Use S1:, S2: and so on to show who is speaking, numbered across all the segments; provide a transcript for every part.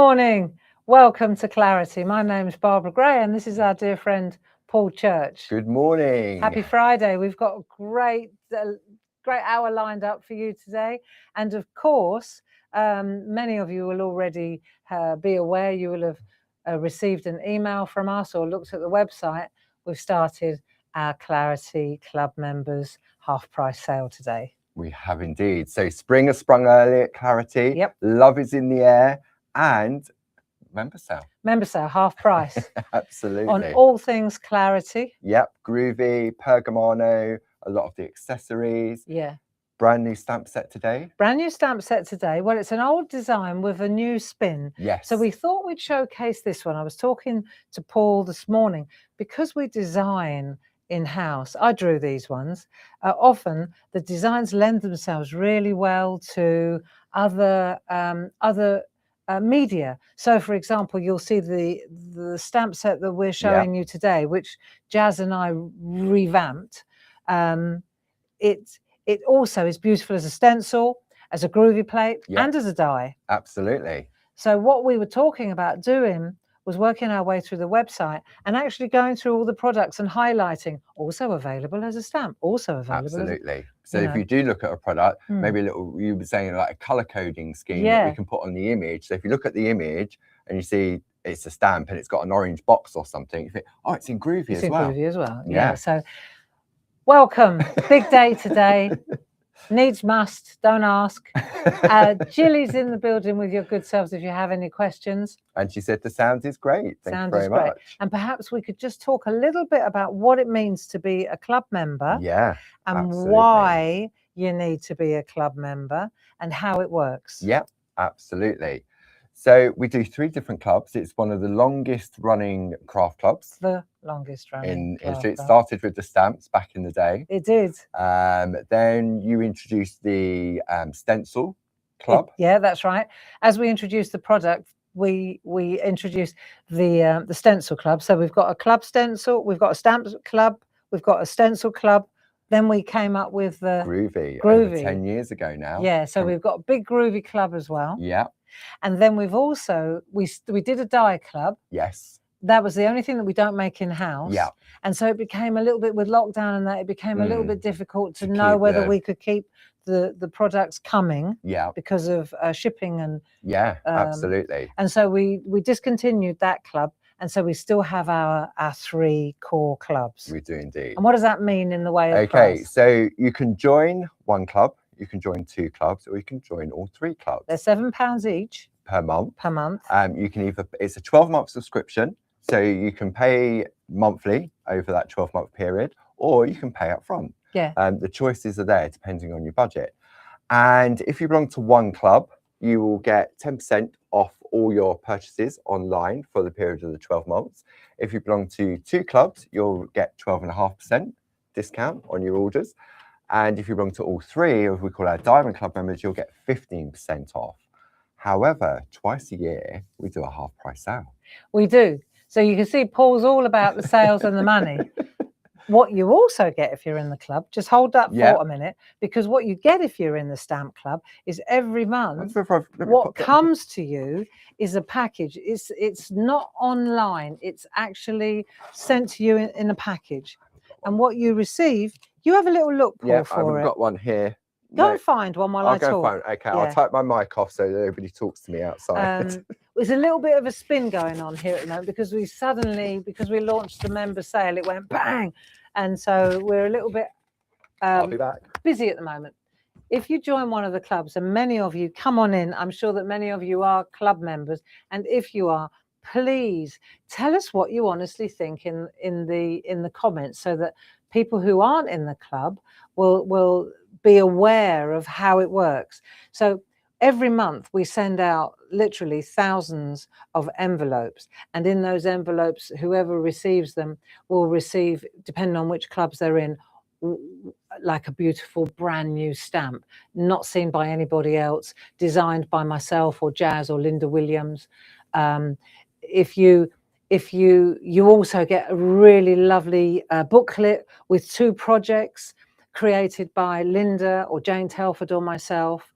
S1: morning. Welcome to Clarity. My name's Barbara Gray and this is our dear friend Paul Church.
S2: Good morning.
S1: Happy Friday. We've got a great hour lined up for you today. And of course, many of you will already be aware, you will have received an email from us or looked at the website. We've started our Clarity Club members half price sale today.
S2: We have indeed. So spring has sprung early at Clarity.
S1: Yep.
S2: Love is in the air and member sale.
S1: Member sale, half price.
S2: Absolutely.
S1: On all things Clarity.
S2: Yep. Groovi, Pergamano, a lot of the accessories.
S1: Yeah.
S2: Brand new stamp set today.
S1: Brand new stamp set today. Well, it's an old design with a new spin.
S2: Yes.
S1: So we thought we'd showcase this one. I was talking to Paul this morning because we design in-house. I drew these ones. Often the designs lend themselves really well to other media. So for example, you'll see the stamp set that we're showing you today, which Jazz and I revamped. It also is beautiful as a stencil, as a Groovi plate, and as a die.
S2: Absolutely.
S1: So what we were talking about doing was working our way through the website and actually going through all the products and highlighting, also available as a stamp, also available.
S2: Absolutely. So if you do look at a product, maybe a little, you were saying like a color coding scheme that we can put on the image. So if you look at the image and you see it's a stamp and it's got an orange box or something, you think, oh, it's in Groovi as well.
S1: It's in Groovi as well. Yeah. So welcome. Big day today. Needs must, don't ask. Jilly's in the building with your good selves if you have any questions.
S2: And she said the sound is great. Thank you very much.
S1: And perhaps we could just talk a little bit about what it means to be a club member.
S2: Yeah.
S1: And why you need to be a club member and how it works.
S2: Yeah, absolutely. So we do 3 different clubs. It's one of the longest running craft clubs.
S1: The longest running.
S2: It started with the stamps back in the day.
S1: It did.
S2: Then you introduced the stencil club.
S1: Yeah, that's right. As we introduced the product, we introduced the stencil club. So we've got a club stencil, we've got a stamp club, we've got a stencil club. Then we came up with the
S2: Groovi over 10 years ago now.
S1: Yeah, so we've got a big Groovi club as well.
S2: Yeah.
S1: And then we've also, we did a die club.
S2: Yes.
S1: That was the only thing that we don't make in-house.
S2: Yeah.
S1: And so it became a little bit, with lockdown and that, it became a little bit difficult to know whether we could keep the products coming.
S2: Yeah.
S1: Because of shipping and.
S2: Yeah, absolutely.
S1: And so we discontinued that club. And so we still have our 3 core clubs.
S2: We do indeed.
S1: And what does that mean in the way of
S2: price? So you can join 1 club, you can join 2 clubs, or you can join all 3 clubs.
S1: They're £7 each.
S2: Per month.
S1: Per month.
S2: You can it's a 12-month subscription. So you can pay monthly over that 12-month period, or you can pay up front.
S1: Yeah.
S2: The choices are there depending on your budget. And if you belong to 1 club, you will get 10% off all your purchases online for the period of the 12 months. If you belong to 2 clubs, you'll get 12.5% discount on your orders. And if you belong to all 3, or if we call our Diamond Club members, you'll get 15% off. However, twice a year, we do a half price sale.
S1: We do. So you can see Paul's all about the sales and the money. What you also get if you're in the club, just hold that thought a minute, because what you get if you're in the stamp club is every month, what comes to you is a package. It's not online. It's actually sent to you in a package. And what you receive, you have a little look, Paul, for it.
S2: I've got one here.
S1: Go and find one while I talk.
S2: I'll go find. Okay, I'll type my mic off so that nobody talks to me outside.
S1: There's a little bit of a spin going on here at the moment because we launched the member sale, it went bang. And so we're a little bit
S2: I'll be back.
S1: Busy at the moment. If you join one of the clubs, and many of you come on in, I'm sure that many of you are club members. And if you are, please tell us what you honestly think in the comments, so that people who aren't in the club will be aware of how it works. So every month we send out literally thousands of envelopes, and in those envelopes, whoever receives them will receive, depending on which clubs they're in, like a beautiful brand new stamp, not seen by anybody else, designed by myself or Jazz or Linda Williams. If you also get a really lovely booklet with 2 projects created by Linda or Jane Telford or myself.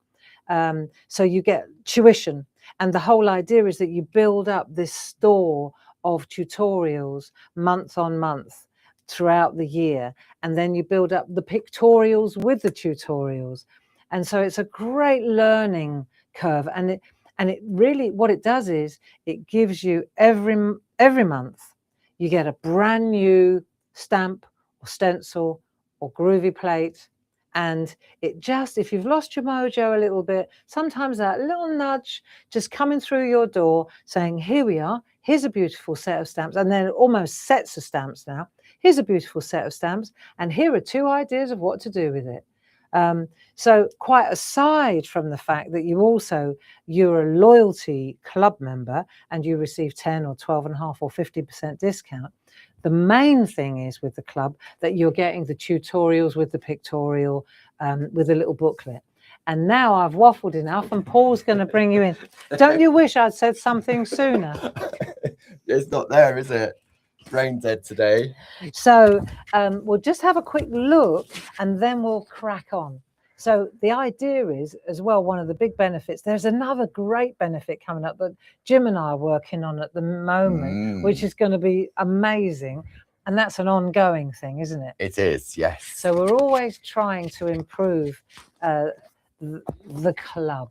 S1: So you get tuition. And the whole idea is that you build up this store of tutorials month on month throughout the year, and then you build up the pictorials with the tutorials. And so it's a great learning curve, and it really, what it does is it gives you every month you get a brand new stamp or stencil or Groovi plate. And it just, if you've lost your mojo a little bit, sometimes that little nudge just coming through your door saying, here we are, here's a beautiful set of stamps. And then almost sets of stamps now. Here's a beautiful set of stamps, and here are 2 ideas of what to do with it. So quite aside from the fact that you're a loyalty club member and you receive 10 or 12.5 or 50% discount, the main thing is with the club that you're getting the tutorials with the pictorial, with a little booklet. And now I've waffled enough, and Paul's going to bring you in. Don't you wish I'd said something sooner?
S2: It's not there, is it? Brain dead today.
S1: So we'll just have a quick look and then we'll crack on. So the idea is, as well, one of the big benefits, there's another great benefit coming up that Jim and I are working on at the moment, which is going to be amazing. And that's an ongoing thing, isn't it?
S2: It is, yes.
S1: So we're always trying to improve the club,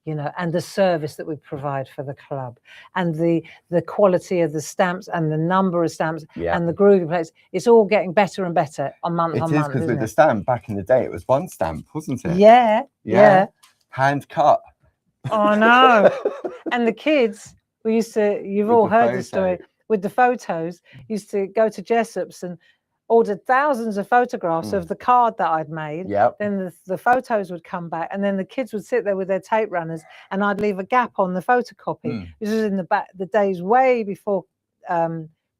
S1: you know, and the service that we provide for the club, and the quality of the stamps and the number of stamps and the Groovi plates. It's all getting better and better on month on month.
S2: It is, because with the stamp back in the day, it was 1 stamp, wasn't it?
S1: Yeah.
S2: Hand cut.
S1: Oh no. And the kids, we used to, you've all heard the story with the photos, used to go to Jessop's and ordered thousands of photographs of the card that I'd made. Then the photos would come back, and then the kids would sit there with their tape runners, and I'd leave a gap on the photocopy. This was in the days way before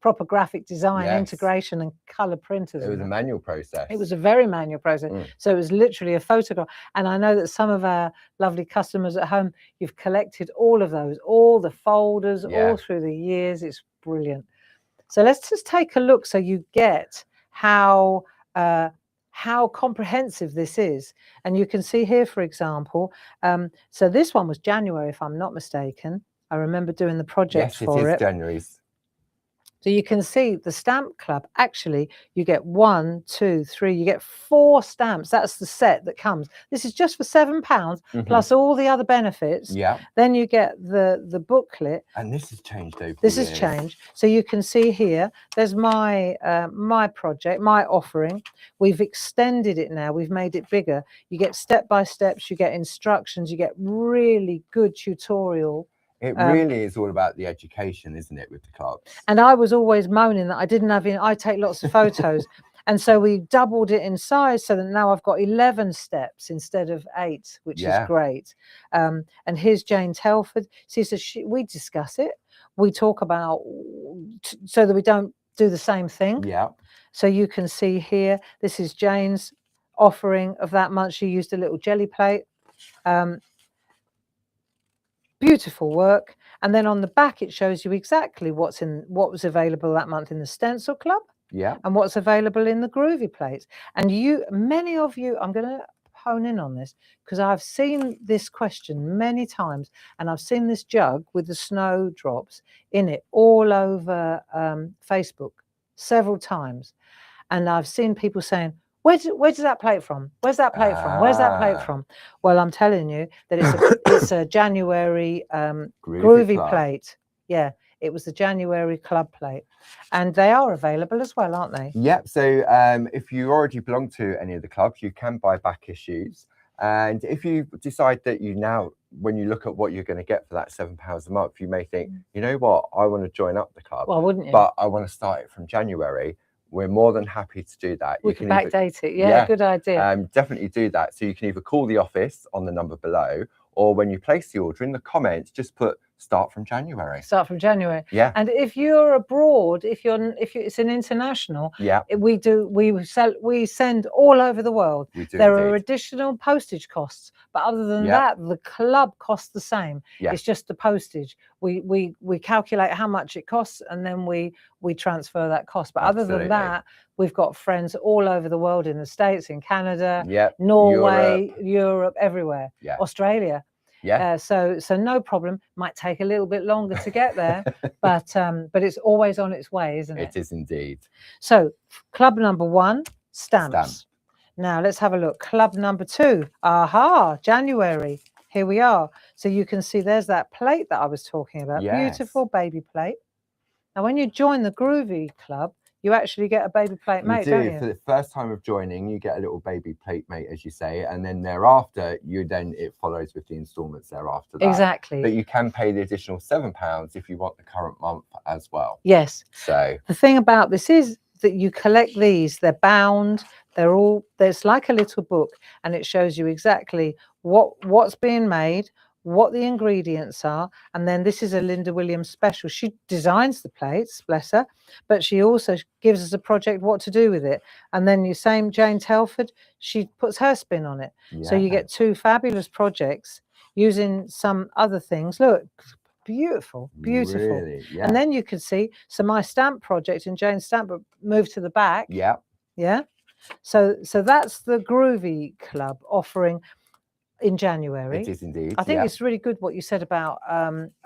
S1: proper graphic design, integration and color printers.
S2: It was a manual process.
S1: It was a very manual process. So it was literally a photograph. And I know that some of our lovely customers at home, you've collected all of those, all the folders, all through the years. It's brilliant. So let's just take a look so you get how comprehensive this is. And you can see here, for example, so this one was January, if I'm not mistaken. I remember doing the project for it.
S2: Yes, it is January's.
S1: So you can see the stamp club, actually, you get 1, 2, 3, you get 4 stamps. That's the set that comes. This is just for £7 plus all the other benefits. Then you get the booklet.
S2: And this has changed over
S1: This has changed. So you can see here, there's my my project, my offering. We've extended it now. We've made it bigger. You get step-by-steps, you get instructions, you get really good tutorial.
S2: It really is all about the education, isn't it, with the clubs? And
S1: I was always moaning that I didn't have, I take lots of photos. And so we doubled it in size so that now I've got 11 steps instead of 8, which is great. And here's Jane Telford. See, so we discuss it. We talk about, so that we don't do the same thing. So you can see here, this is Jane's offering of that month. She used a little jelly plate. Beautiful work. And then on the back it shows you exactly what was available that month in the stencil club and what's available in the Groovi plates. And many of you, I'm going to hone in on this because I've seen this question many times, and I've seen this jug with the snowdrops in it all over Facebook several times, and I've seen people saying, Where's that plate from? Where's that plate from? Where's that plate from? Well, I'm telling you that it's a January Groovi plate. Yeah, it was the January club plate. And they are available as well, aren't they?
S2: Yep. So if you already belong to any of the clubs, you can buy back issues. And if you decide that when you look at what you're going to get for that £7 a month, you may think, you know what, I want to join up the club.
S1: Well, wouldn't you?
S2: But I want to start it from January. We're more than happy to do that.
S1: We can backdate it. Yeah, good idea.
S2: Definitely do that. So you can either call the office on the number below, or when you place the order in the comments, just put start from January. Start from January. Yeah.
S1: And if you're abroad, if it's an international, we send all over the world. There are additional postage costs, but other than that, the club costs the same. It's just the postage. We calculate how much it costs, and then we transfer that cost. But other than that, we've got friends all over the world, in the States, in Canada, Norway, Europe, everywhere, Australia.
S2: Yeah.
S1: So no problem. Might take a little bit longer to get there, but it's always on its way, isn't it?
S2: It is indeed.
S1: So club number 1, stamps.
S2: Stamp.
S1: Now let's have a look. Club number 2. Aha, January. Here we are. So you can see there's that plate that I was talking about.
S2: Yes.
S1: Beautiful baby plate. Now when you join the Groovi club, you actually get a baby plate mate, don't you?
S2: For the first time of joining, you get a little baby plate mate, as you say, and then thereafter, it follows with the instalments thereafter that.
S1: Exactly.
S2: But you can pay the additional £7 if you want the current month as well.
S1: Yes.
S2: So
S1: the thing about this is that you collect these, they're bound, there's like a little book, and it shows you exactly what's being made, what the ingredients are, and then this is a Linda Williams special. She designs the plates, bless her, but she also gives us a project what to do with it. And then you same Jane Telford, she puts her spin on it.
S2: yeah.
S1: So you get 2 fabulous projects using some other things. Look, beautiful.
S2: Really, yeah.
S1: And then you can see, so my stamp project in Jane's stamp book moved to the back.
S2: Yeah.
S1: So that's the Groovi Club offering in January.
S2: It is indeed.
S1: I think it's really good what you said about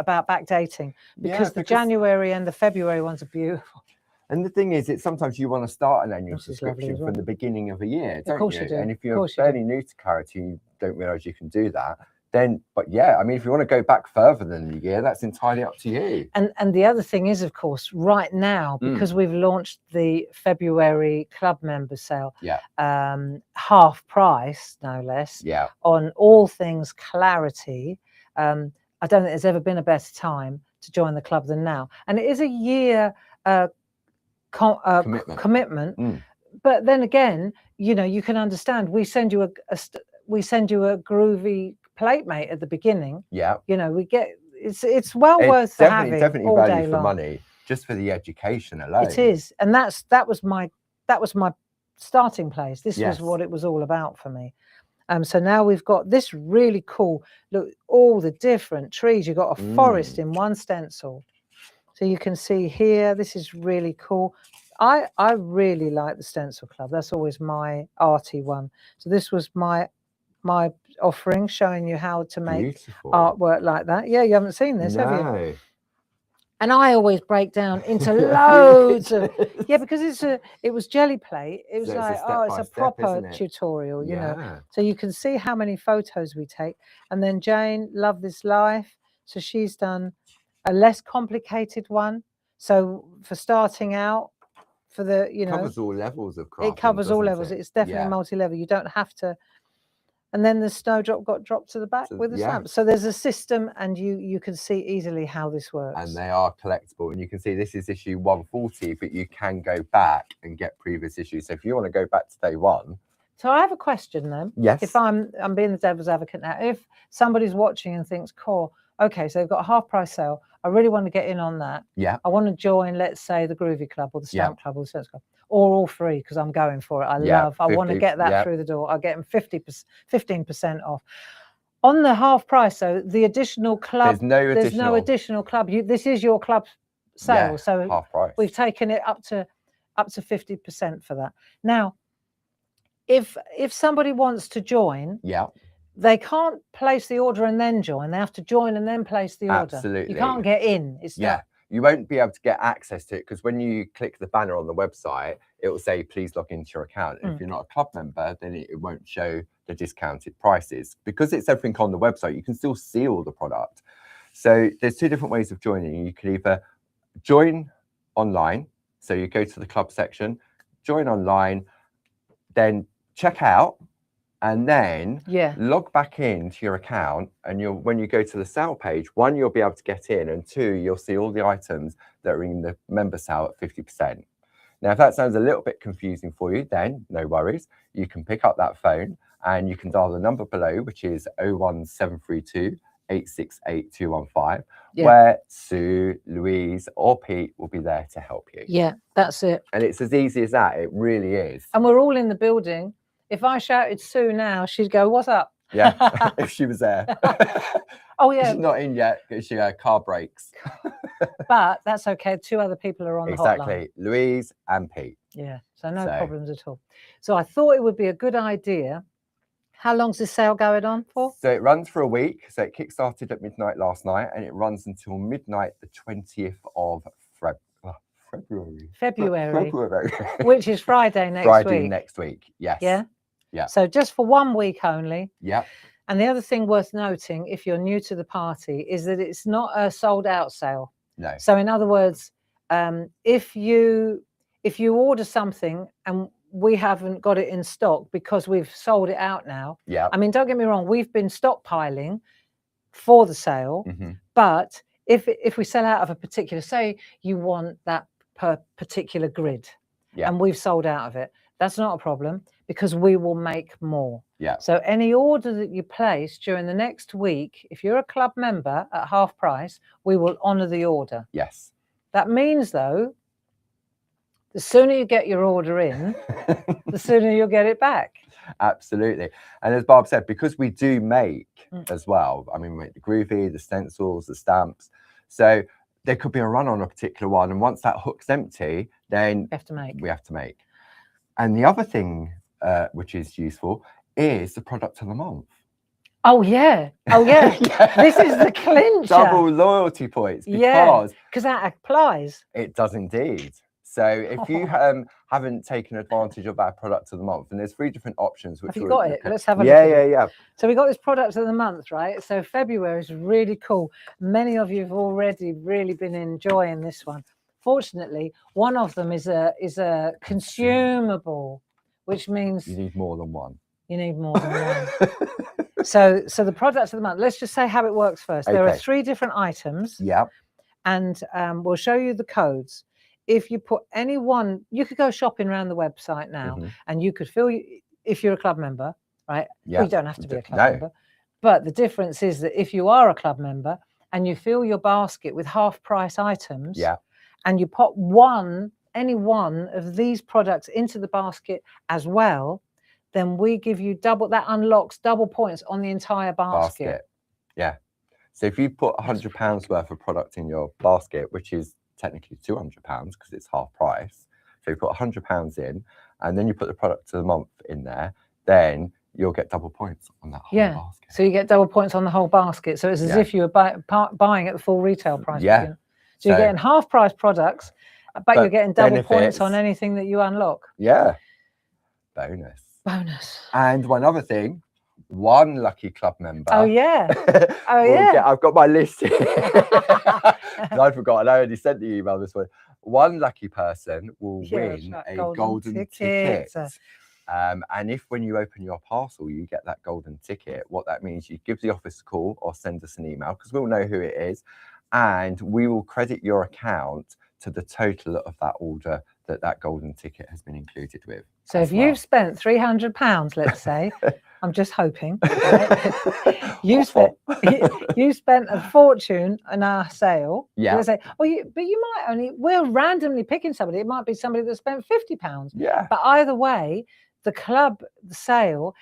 S1: backdating, because the January and the February ones are beautiful.
S2: And the thing is, sometimes you want to start an annual
S1: This is
S2: subscription
S1: lovely as
S2: from the beginning of a year, don't
S1: Of course
S2: you?
S1: you do.
S2: And if
S1: Of
S2: you're
S1: course you
S2: fairly new to Clarity, you don't realise you can do that. Then, but yeah, I mean, if you want to go back further than the year, that's entirely up to you.
S1: And the other thing is, of course, right now, because we've launched the February club member sale, half price, no less, on all things Clarity. I don't think there's ever been a better time to join the club than now. And it is a year commitment. But then again, you know, you can understand, we send you a Groovi plate mate at the beginning. You know, we get it's well worth having.
S2: Definitely
S1: all
S2: value
S1: day
S2: for
S1: long.
S2: money, just for the education alone.
S1: It is, and that was my starting place. This was what it was all about for me. So now we've got this really cool look, all the different trees. You've got a forest in one stencil, so you can see here. This is really cool. I really like the stencil club. That's always my arty one. So this was my offering, showing you how to make artwork like that. Yeah, you haven't seen this, have you? And I always break down into loads of because it was jelly plate. It was it's a proper tutorial, you know. So you can see how many photos we take. And then Jane, Love This Life. So she's done a less complicated one. So for starting out, for the, you know,
S2: it covers all levels of crafting.
S1: It covers all levels. It's definitely multi-level. You don't have to. And then the snowdrop got dropped to the back with the stamp. So there's a system, and you can see easily how this works.
S2: And they are collectible. And you can see this is issue 140, but you can go back and get previous issues. So if you want to go back to day 1.
S1: So I have a question then.
S2: Yes.
S1: If I'm being the devil's advocate now, if somebody's watching and thinks, cool, okay, so they've got a half price sale. I really want to get in on that.
S2: Yeah.
S1: I want to join, let's say, the Groovi Club or the Stamp Club or the Stencil Club, or all 3, because I'm going for it. I want to get that through the door. I get them 15% off. On the half price, so the additional club, there's no additional club. This is your club sale, so
S2: half price.
S1: We've taken it up to 50% for that. Now, if somebody wants to join, they can't place the order and then join. They have to join and then place the order.
S2: Absolutely.
S1: You can't get in. It's not.
S2: You won't be able to get access to it, because when you click the banner on the website, it will say, please log into your account. If you're not a club member, then it won't show the discounted prices. Because it's everything on the website, you can still see all the product. So there's 2 different ways of joining. You can either join online. So you go to the club section, join online, then check out, and then log back into your account. And when you go to the sale page, 1, you'll be able to get in, and 2, you'll see all the items that are in the member sale at 50%. Now, if that sounds a little bit confusing for you, then no worries. You can pick up that phone and you can dial the number below, which is 01732 868 215, where Sue, Louise, or Pete will be there to help you.
S1: Yeah, that's it.
S2: And it's as easy as that. It really is.
S1: And we're all in the building. If I shouted Sue now, she'd go, "What's up?"
S2: Yeah, if she was there.
S1: Oh yeah,
S2: she's not in yet because she had car breaks.
S1: But that's okay. 2 other people are on the hotline.
S2: Louise and Pete.
S1: Yeah, so no problems at all. So I thought it would be a good idea How long's this sale going on for?
S2: So it runs for a week. So it kick-started at midnight last night, and it runs until midnight, the 20th of February.
S1: February. Which is Friday next
S2: Friday
S1: week.
S2: next week. Yes.
S1: Yeah.
S2: Yeah.
S1: So just for 1 week only.
S2: Yeah.
S1: And the other thing worth noting, if you're new to the party, is that it's not a sold out sale.
S2: No.
S1: So in other words, if you order something and we haven't got it in stock because we've sold it out now.
S2: Yeah.
S1: I mean, don't get me wrong, we've been stockpiling for the sale, but if we sell out of a particular, say you want that per particular grid, and we've sold out of it, that's not a problem because we will make more.
S2: Yeah.
S1: So any order that you place during the next week, if you're a club member at half price, we will honour the order.
S2: Yes.
S1: That means though, the sooner you get your order in, the sooner you'll get it back.
S2: Absolutely. And as Barb said, because we do make as well, I mean, we make the Groovi, the stencils, the stamps. So there could be a run on a particular one. And once that hook's empty, then we have to make. And the other thing which is useful is the product of the month.
S1: Oh, yeah. Oh, yeah. This is the clincher.
S2: Double loyalty points.
S1: Because that applies.
S2: It does indeed. So if you haven't taken advantage of our product of the month, and there's 3 different options. Which
S1: have you got it? Let's have a look.
S2: Yeah.
S1: So we got this product of the month, right? So February is really cool. Many of you have already really been enjoying this one. Fortunately, one of them is a consumable, which means
S2: you need more than one.
S1: You need more than one. So the products of the month. Let's just say how it works first. There are 3 different items.
S2: Yeah.
S1: And we'll show you the codes. If you put any one, you could go shopping around the website now, and you could fill, if you're a club member, right? Yeah. You don't have to be a club member. But the difference is that if you are a club member and you fill your basket with half price items, and you put any one of these products into the basket as well, then we give you double, that unlocks double points on the entire basket.
S2: Yeah. So if you put £100 worth of product in your basket, which is technically £200 because it's half price. So you put £100 in, and then you put the product of the month in there, then you'll get double points on that whole basket.
S1: So you get double points on the whole basket. So it's as if you were buying at the full retail price.
S2: Yeah.
S1: So you're getting half price products, but you're getting double points on anything that you unlock.
S2: Yeah. Bonus. And one other thing, one lucky club member.
S1: Oh yeah. Oh yeah.
S2: I've got my list here. I forgot. I already sent the email this way. One lucky person will win a golden ticket. And if when you open your parcel, you get that golden ticket, what that means, you give the office a call or send us an email because we'll know who it is. And we will credit your account to the total of that order that golden ticket has been included with.
S1: So if you've spent £300, let's say, I'm just hoping, right? you spent a fortune on our sale.
S2: Yeah.
S1: Let's say, but you might only, we're randomly picking somebody. It might be somebody that spent £50.
S2: Yeah.
S1: But either way, the sale,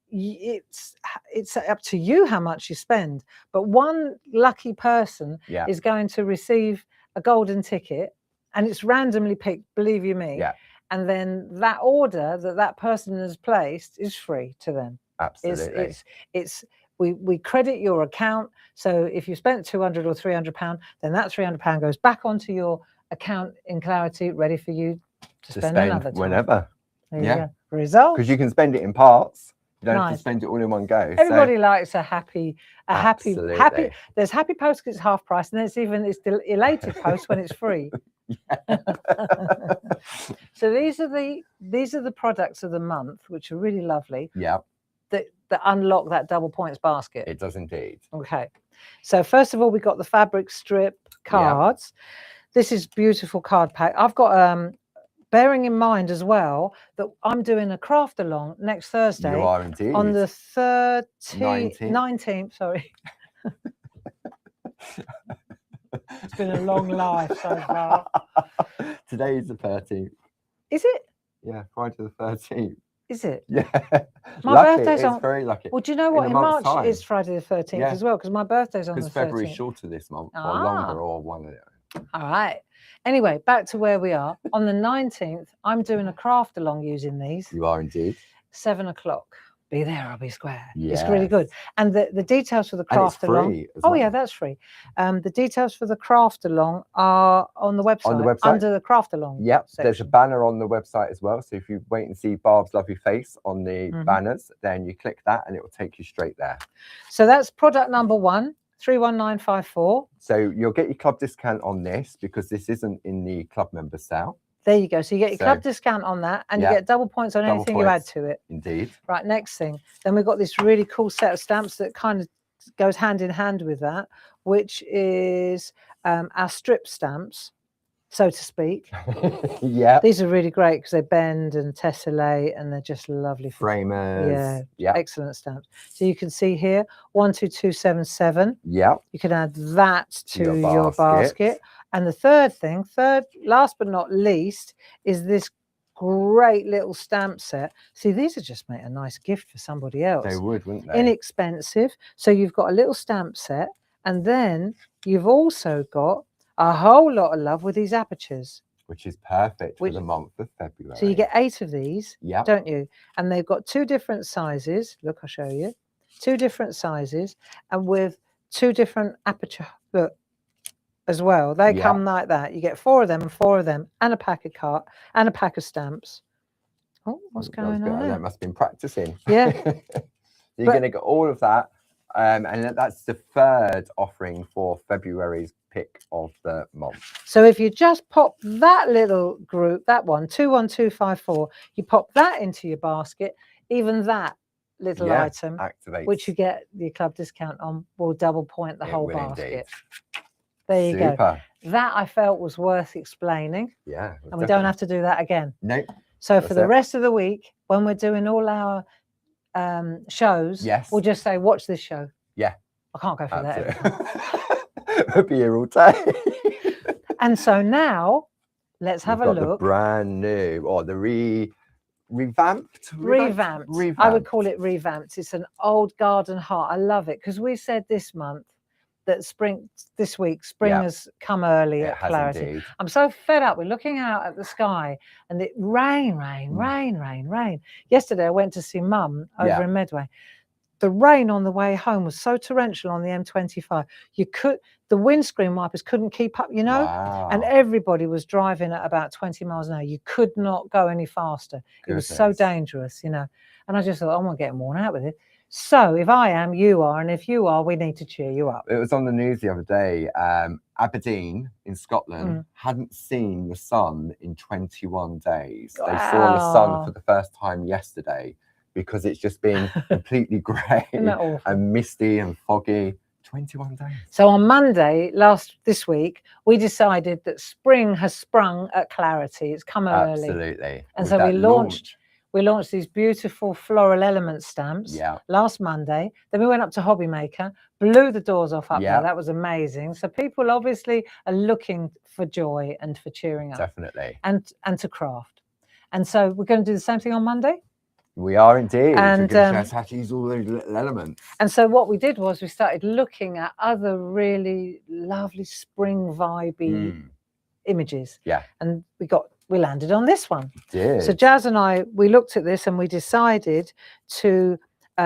S1: it's up to you how much you spend. But one lucky person is going to receive a golden ticket, and it's randomly picked, believe you me.
S2: Yeah.
S1: And then that order that person has placed is free to them.
S2: Absolutely.
S1: We credit your account. So if you spent £200 or £300, then that £300 goes back onto your account in Clarity, ready for you to spend another time.
S2: Whenever.
S1: There you go. Result.
S2: Because you can spend it in parts. You don't have to spend it all in one go.
S1: Everybody likes a happy. There's happy post because it's half price, and there's even this elated post when it's free. So these are the products of the month, which are really lovely.
S2: Yeah.
S1: That unlock that double points basket.
S2: It does indeed.
S1: Okay. So first of all, we got the fabric strip cards. This is beautiful card pack. I've got bearing in mind as well that I'm doing a craft along next Thursday.
S2: You are indeed.
S1: On the 19th, sorry. It's been a long life so far.
S2: Today is the 13th.
S1: Is it?
S2: Yeah, Friday the 13th.
S1: Is it?
S2: Yeah.
S1: My birthday's
S2: on. It's very lucky.
S1: Well, do you know what? In March is Friday the 13th as well, because my birthday's on the 13th.
S2: Because February's shorter this month, or longer, or one of them.
S1: All right. Anyway, back to where we are. On the 19th, I'm doing a craft along using these.
S2: You are indeed.
S1: 7 o'clock. Be there or be square. It's really good.
S2: Yes.
S1: And the details for the craft
S2: And it's
S1: along.
S2: free as
S1: Oh yeah,
S2: well.
S1: that's free. The details for the craft along are on the website.
S2: On the website?
S1: Under the craft along.
S2: Yep.
S1: Section.
S2: There's a banner on the website as well. So if you wait and see Barb's lovely face on the banners, then you click that and it will take you straight there.
S1: So that's product number 1, 31954.
S2: So you'll get your club discount on this because this isn't in the club member sale.
S1: There you go. So you get your club discount on that, and you get double points on anything you add to it.
S2: Indeed.
S1: Right, next thing. Then we've got this really cool set of stamps that kind of goes hand in hand with that, which is our strip stamps, so to speak.
S2: Yeah.
S1: These are really great because they bend and tessellate, and they're just lovely.
S2: Framers.
S1: Yeah. Excellent stamps. So you can see here, 12277.
S2: Yeah.
S1: You can add that to your basket. And the third, last but not least, is this great little stamp set. See, these would just make a nice gift for somebody else.
S2: They would, wouldn't they?
S1: Inexpensive. So you've got a little stamp set, and then you've also got a whole lot of love with these apertures.
S2: Which is perfect for the month of February.
S1: So you get 8 of these, don't you? And they've got 2 different sizes. Look, I'll show you. 2 different sizes, and with 2 different aperture. Look. As well, they come like that. You get 4 of them and 4 of them, and a pack of and a pack of stamps. Oh, what's going on there?
S2: That must have been practicing.
S1: Yeah.
S2: You're going to get all of that, and that's the 3rd offering for February's pick of the month.
S1: So if you just pop that little group, that one, 21254, you pop that into your basket. Even that little item,
S2: activates,
S1: which you get your club discount on, will double point the whole basket.
S2: Indeed.
S1: There you go. That I felt was worth explaining.
S2: Yeah.
S1: And we don't have to do that again.
S2: Nope.
S1: So for the rest of the week, when we're doing all our shows, we'll just say, watch this show.
S2: Yeah.
S1: I can't go for that.
S2: We'll be here all day.
S1: And so now, let's have a look.
S2: The brand new, or the revamped.
S1: I would call it revamped. It's an old garden heart. I love it because we said this month that spring has come early at Clarity.
S2: Indeed.
S1: I'm so fed up. We're looking out at the sky and it rain. Yesterday I went to see Mum over in Medway. The rain on the way home was so torrential on the M25. The windscreen wipers couldn't keep up,
S2: Wow.
S1: and everybody was driving at about 20 miles an hour. You could not go any faster. It was so dangerous, And I just thought, I'm not getting worn out with it. So if I am, you are, and if you are, we need to cheer you up.
S2: It was on the news the other day. Aberdeen in Scotland hadn't seen the sun in 21 days.
S1: Wow.
S2: They saw the sun for the first time yesterday because it's just been completely grey and misty and foggy. 21 days.
S1: So on Monday this week, we decided that spring has sprung at Clarity. It's come early.
S2: Absolutely.
S1: And so we launched these beautiful floral element stamps last Monday. Then we went up to Hobby Maker, blew the doors off up there. That was amazing. So people obviously are looking for joy and for cheering up.
S2: Definitely.
S1: And to craft. And so we're going to do the same thing on Monday.
S2: We are indeed.
S1: And
S2: we're going to just have to use all those little elements.
S1: And so what we did was we started looking at other really lovely spring vibey images.
S2: Yeah.
S1: And we landed on this one.
S2: Did.
S1: So Jazz and I, we looked at this and we decided to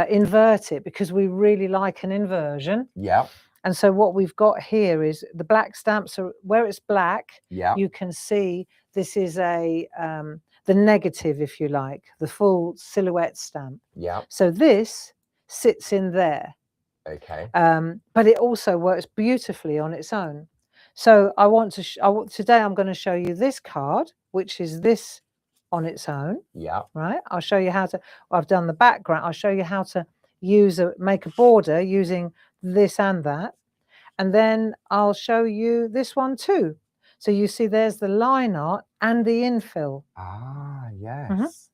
S1: invert it because we really like an inversion.
S2: Yeah.
S1: And so what we've got here is the black stamps are where it's black.
S2: Yeah.
S1: You can see this is the negative, if you like, the full silhouette stamp.
S2: Yeah.
S1: So this sits in there.
S2: Okay.
S1: But it also works beautifully on its own. So today I'm going to show you this card, which is this on its own.
S2: Yeah.
S1: Right. I'll show you how to. I've done the background. I'll show you how to make a border using this and that, and then I'll show you this one too. So you see, there's the line art and the infill.
S2: Ah, yes.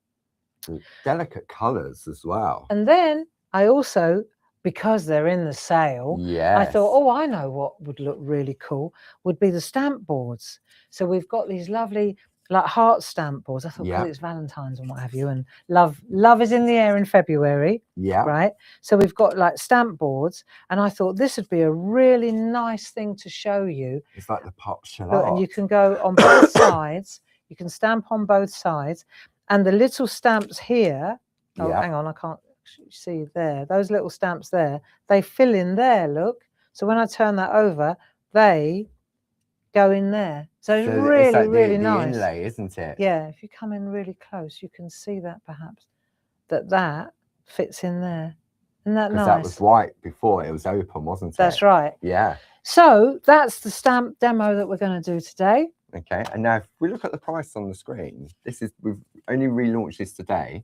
S2: Delicate colours as well.
S1: And then I also, because they're in the sale, I thought, I know what would look really cool would be the stamp boards. So we've got these lovely like heart stamp boards. I thought, because it's Valentine's and what have you, and love is in the air in February. Yeah. Right. So we've got like stamp boards, and I thought this would be a really nice thing to show you.
S2: It's like the pop shellac.
S1: And you can go on both sides. You can stamp on both sides, and the little stamps here. Oh, hang on, I can't. see there, those little stamps there, they fill in there, look. So when I turn that over, they go in there. So it's really,
S2: like
S1: really
S2: the
S1: nice.
S2: inlay, isn't it?
S1: Yeah, if you come in really close, you can see that perhaps, that fits in there. Isn't that nice?
S2: Because that was white before, it was open, wasn't it?
S1: That's right.
S2: Yeah.
S1: So that's the stamp demo that we're going to do today.
S2: Okay, and now if we look at the price on the screen, we've only relaunched this today.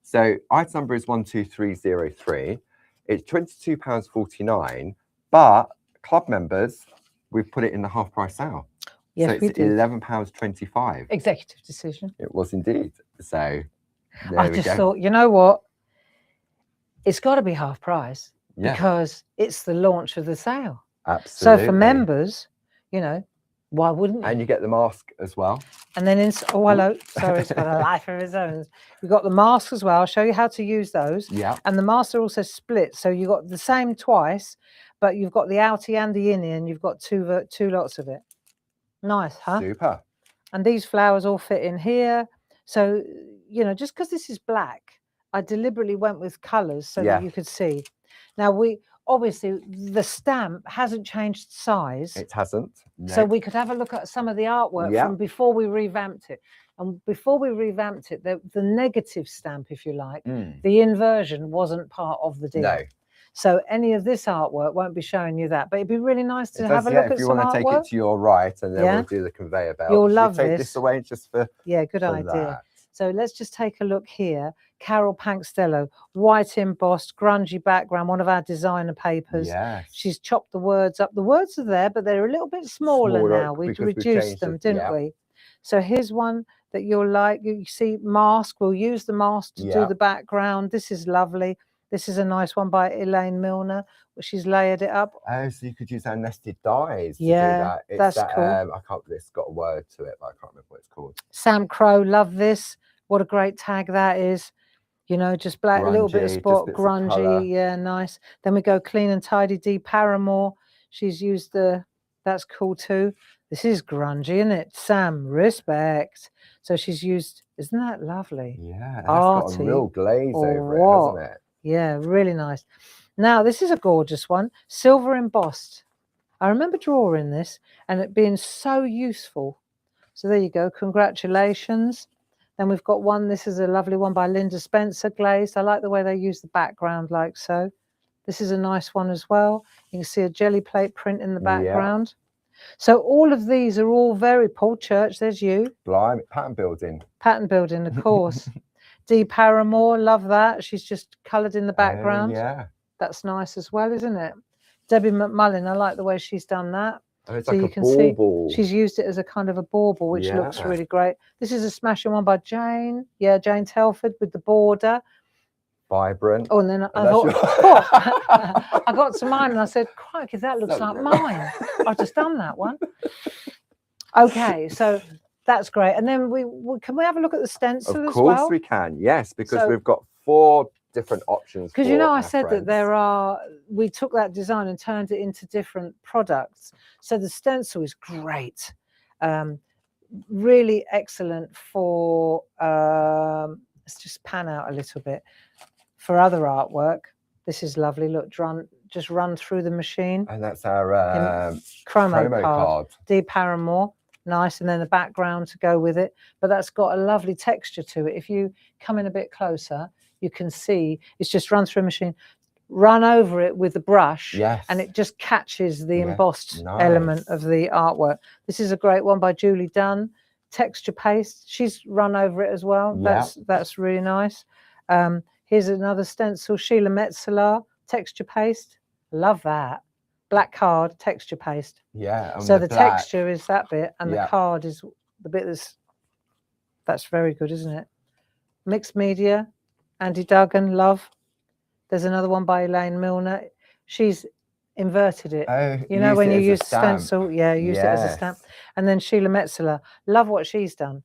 S2: So item number is 12303. It's £22.49, but club members, we've put it in the half price sale.
S1: Yes,
S2: so it's £11.25.
S1: Executive decision.
S2: It was indeed. So
S1: I just thought, you know what? It's got to be half price because it's the launch of the sale.
S2: Absolutely.
S1: So for members, you know, why wouldn't you?
S2: And you get the mask as well.
S1: And then, oh, hello. Sorry, it's got a life of its own. You've got the masks as well. I'll show you how to use those.
S2: Yeah.
S1: And the masks are also split. So you've got the same twice, but you've got the outie and the innie, and you've got two lots of it. Nice, huh?
S2: Super. And
S1: these flowers all fit in here. So, you know, just because this is black, I deliberately went with colours so that you could see. Now, obviously, the stamp hasn't changed size.
S2: It hasn't. No.
S1: So we could have a look at some of the artwork from before we revamped it. And before we revamped it, the negative stamp, if you like, the inversion wasn't part of the deal.
S2: No.
S1: So any of this artwork won't be showing you that. But it'd be really nice to have a look at some artwork. If you want to take
S2: it to your right, and then we'll do the conveyor belt.
S1: You'll love this.
S2: Take this away just for
S1: good idea. That. So let's just take a look here. Carol Pankstello, white embossed, grungy background, one of our designer papers.
S2: Yes.
S1: She's chopped the words up. The words are there, but they're a little bit smaller now. We reduced them, didn't we? So here's one that you'll like. You see mask. We'll use the mask to do the background. This is lovely. This is a nice one by Elaine Milner, where she's layered it up.
S2: Oh, so you could use our nested dies to do that.
S1: That's cool.
S2: I can't. It's got a word to it, but I can't remember what it's called.
S1: Sam Crow, love this. What a great tag that is. You know, just black, a little bit of spot, grungy, yeah, nice. Then we go clean and tidy. Dee Paramore, she's used that's cool too. This is grungy, isn't it? Sam, respect. So she's used, isn't that lovely?
S2: Yeah, that's got a real glaze over it, hasn't it?
S1: Yeah, really nice. Now, this is a gorgeous one, silver embossed. I remember drawing this and it being so useful. So there you go, congratulations. Then we've got one, this is a lovely one by Linda Spencer, glazed. I like the way they use the background like so. This is a nice one as well. You can see a jelly plate print in the background. So all of these are all very, Paul Church, there's you.
S2: Blimey, pattern building.
S1: Pattern building, of course. Dee Paramore, love that. She's just coloured in the background.
S2: Yeah.
S1: That's nice as well, isn't it? Debbie McMullin, I like the way she's done that.
S2: Oh, it's so like you can bauble.
S1: See she's used it as a kind of a bauble, which looks really great. This is a smashing one by Jane. Yeah, Jane Telford with the border.
S2: Vibrant.
S1: Oh, and then I thought, I got to mine and I said, crikey, that looks like mine. I've just done that one. Okay, so that's great. And then can we have a look at the stencil as well?
S2: Of course we can, yes, because we've got 4 different options.
S1: Because you know, I said that we took that design and turned it into different products. So the stencil is great, really excellent for. Let's just pan out a little bit for other artwork. This is lovely. Look, just run through the machine.
S2: And that's our
S1: chromo card. Dee Paramore. Nice, and then the background to go with it. But that's got a lovely texture to it. If you come in a bit closer, you can see it's just run through a machine, run over it with the brush, and it just catches the embossed element of the artwork. This is a great one by Julie Dunn, texture paste. She's run over it as well. That's really nice. Here's another stencil, Sheila Metzeler, texture paste. Love that. Black card, texture paste.
S2: Yeah.
S1: So the texture is that bit, and the card is the bit that's very good, isn't it? Mixed media. Andy Duggan, love. There's another one by Elaine Milner. She's inverted it.
S2: Oh,
S1: you know, when you use stencil, use it as a stamp. And then Sheila Metzeler, love what she's done.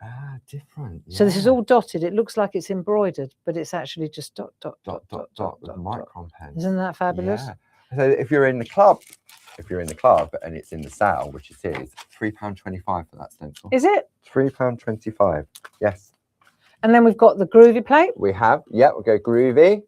S2: Ah, different.
S1: So this is all dotted. It looks like it's embroidered, but it's actually just dot
S2: with micron pen.
S1: Isn't that fabulous?
S2: Yeah. So if you're in the club and it's in the sale, which it is, £3.25 for that stencil.
S1: Is it?
S2: £3.25. Yes.
S1: And then we've got the Groovi plate.
S2: We have, yeah, we'll go Groovi.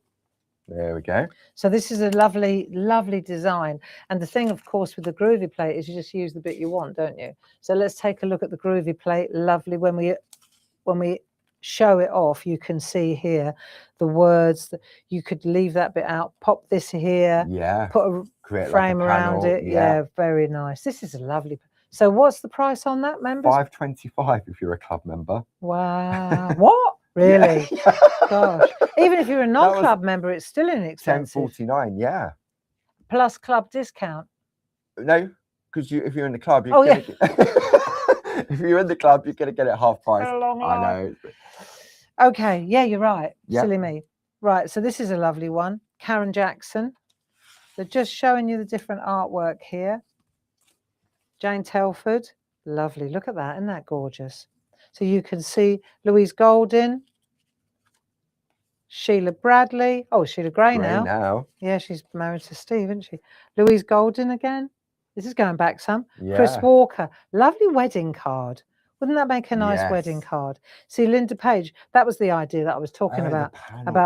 S2: There we go.
S1: So this is a lovely, lovely design. And the thing, of course, with the Groovi plate is you just use the bit you want, don't you? So let's take a look at the Groovi plate. Lovely. When we show it off, you can see here the words that you could leave that bit out, pop this here,
S2: yeah,
S1: put a frame
S2: like a
S1: around
S2: panel,
S1: it. Yeah, very nice. This is a lovely. So what's the price on that, members?
S2: $5.25 if you're a club member.
S1: Wow. What? Really?
S2: Yeah.
S1: Gosh. Even if you're a non-club member, it's still inexpensive.
S2: $10.49, yeah.
S1: Plus club discount.
S2: No, because if you're in the club,
S1: Oh, yeah.
S2: If you're in the club, you're gonna get it half price.
S1: A long
S2: I
S1: line.
S2: know.
S1: Okay, yeah, you're right.
S2: Yep.
S1: Silly me. Right, so this is a lovely one. Karen Jackson. They're just showing you the different artwork here. Jane Telford. Lovely. Look at that. Isn't that gorgeous? So you can see Louise Goldin. Sheila Bradley. Oh, Sheila Gray now. Yeah, she's married to Steve, isn't she? Louise Goldin again. This is going back some.
S2: Yeah.
S1: Chris Walker. Lovely wedding card. Wouldn't that make a nice wedding
S2: Yes.
S1: card? See, Linda Page, that was the idea that I was talking about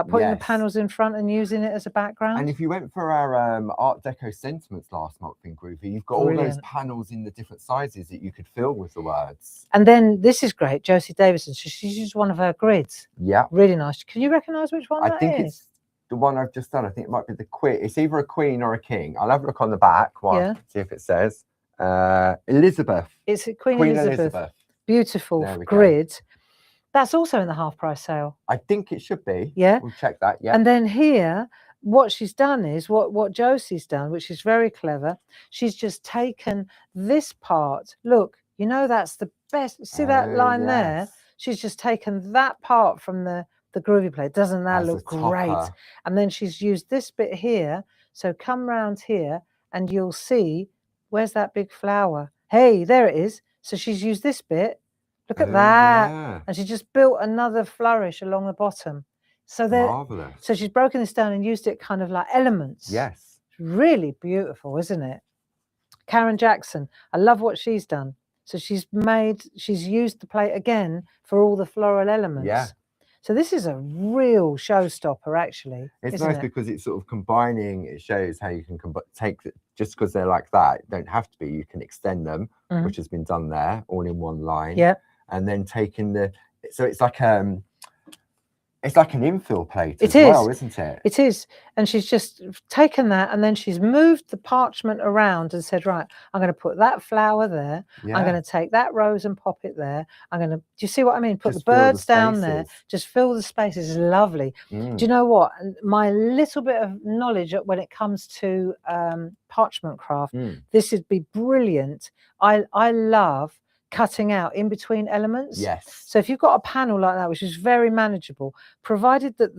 S1: putting the panels in front and using it as a background.
S2: And if you went for our Art Deco sentiments last month in Groovi, you've got all those panels in the different sizes that you could fill with the words.
S1: And then this is great, Josie Davison. So she's used one of her grids.
S2: Yeah.
S1: Really nice. Can you recognise which one that is?
S2: I think it's the one I've just done. I think it might be the queen. It's either a queen or a king. I'll have a look on the back. See if it says Elizabeth.
S1: It's Queen Elizabeth. Beautiful grid. That's also in the half price sale.
S2: I think it should be.
S1: Yeah.
S2: We'll check that. Yeah.
S1: And then here, what she's done is what Josie's done, which is very clever. She's just taken this part. Look, you know, that's the best. See that line there? She's just taken that part from the Groovi plate. Doesn't that look great? And then she's used this bit here. So come round here and you'll see, where's that big flower? Hey, there it is. So she's used this bit. Look at that.
S2: Yeah.
S1: And she just built another flourish along the bottom. So
S2: marvelous.
S1: So she's broken this down and used it kind of like elements.
S2: Yes.
S1: Really beautiful, isn't it? Karen Jackson. I love what she's done. So she's used the plate again for all the floral elements.
S2: Yeah.
S1: So this is a real showstopper, actually.
S2: It's nice because it's sort of combining. It shows how you can take just because they're like that, don't have to be. You can extend them, which has been done there, all in one line.
S1: Yeah.
S2: And then taking so it's like an infill plate as well, isn't it?
S1: It is. And she's just taken that and then she's moved the parchment around and said, right, I'm going to put that flower there. Yeah. I'm going to take that rose and pop it there. Do you see what I mean? Put just the birds down there. Just fill the spaces. It's lovely. Do you know what? My little bit of knowledge when it comes to parchment craft, this would be brilliant. I love cutting out in between elements.
S2: Yes.
S1: So if you've got a panel like that, which is very manageable, provided that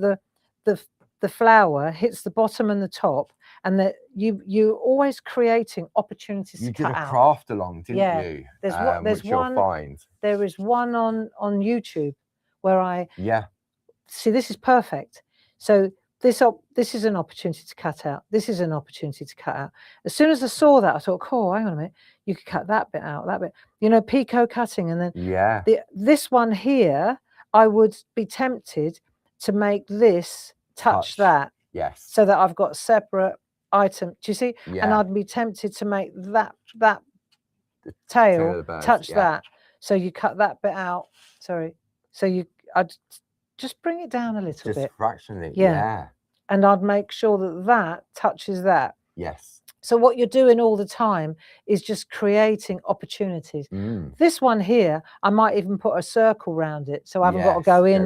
S1: the flower hits the bottom and the top, and that you're always creating opportunities to cut out.
S2: You did a craft along, didn't you?
S1: There's one.
S2: You'll find.
S1: There is one on YouTube where I see this is perfect. So this is an opportunity to cut out. This is an opportunity to cut out. As soon as I saw that, I thought, "Oh, hang on a minute, you could cut that bit out, that bit." You know, picot cutting, and then this one here, I would be tempted to make this touch that.
S2: Yes.
S1: So that I've got separate item. Do you see?
S2: Yeah.
S1: And I'd be tempted to make that tail touch that. So you cut that bit out. Sorry. So I'd just bring it down a little bit.
S2: Just fractionally.
S1: Yeah. And I'd make sure that touches that.
S2: Yes.
S1: So what you're doing all the time is just creating opportunities. This one here, I might even put a circle around it, so I haven't got to go in.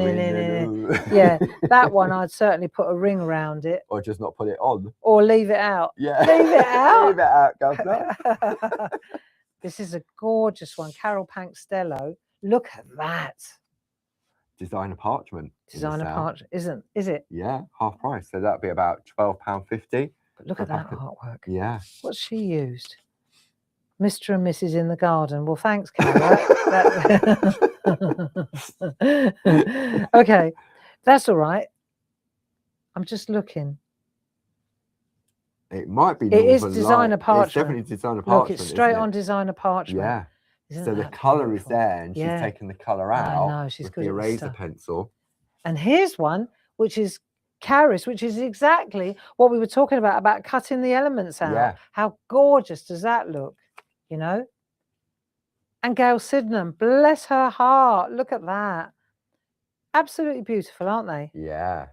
S1: Yeah, that one I'd certainly put a ring around it.
S2: Or just not put it on.
S1: Or leave it out.
S2: Yeah.
S1: Leave it out.
S2: Leave it out, governor.
S1: This is a gorgeous one, Carol Pankstello. Look at that.
S2: Designer parchment.
S1: Designer parchment, is it?
S2: Yeah, half price. So that'd be about £12.50.
S1: But look at that artwork.
S2: Yeah.
S1: What's she used? Mr. and Mrs. in the garden. Well, thanks, Carol. Okay, that's all right. I'm just looking.
S2: It might be.
S1: It is designer parchment.
S2: It's definitely designer parchment.
S1: Look, it's straight on designer parchment.
S2: Yeah.
S1: Isn't
S2: So the
S1: that
S2: colour is
S1: beautiful?
S2: there, and
S1: Yeah.
S2: she's taken the colour
S1: I
S2: out
S1: know, she's
S2: with
S1: good
S2: the
S1: at this
S2: eraser
S1: stuff.
S2: pencil.
S1: And here's one which is Caris, which is exactly what we were talking about cutting the elements out.
S2: Yeah.
S1: How gorgeous does that look, you know? And Gail Sydenham, bless her heart, look at that. Absolutely beautiful, aren't they?
S2: Yeah.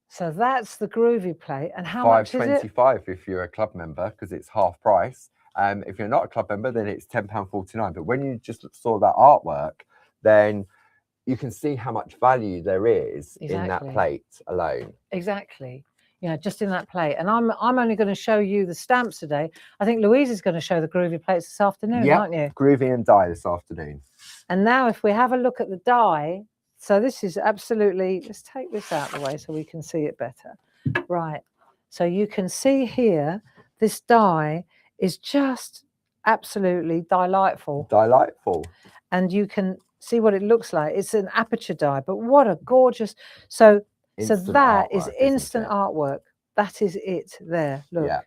S1: So that's the Groovi plate. And how much is it?
S2: £5.25 if you're a club member, because it's half price. If you're not a club member, then it's £10.49. But when you just saw that artwork, then you can see how much value there is in that plate alone.
S1: Exactly. Yeah, just in that plate. And I'm only going to show you the stamps today. I think Louise is going to show the Groovi plates this afternoon, aren't you?
S2: Groovi and die this afternoon.
S1: And now if we have a look at the die, so this is absolutely, let's take this out of the way so we can see it better. Right. So you can see here, this die is just absolutely delightful.
S2: Delightful.
S1: And you can see what it looks like. It's an aperture die, but what a gorgeous, so that is instant artwork. That is it there. Look.
S2: Yeah.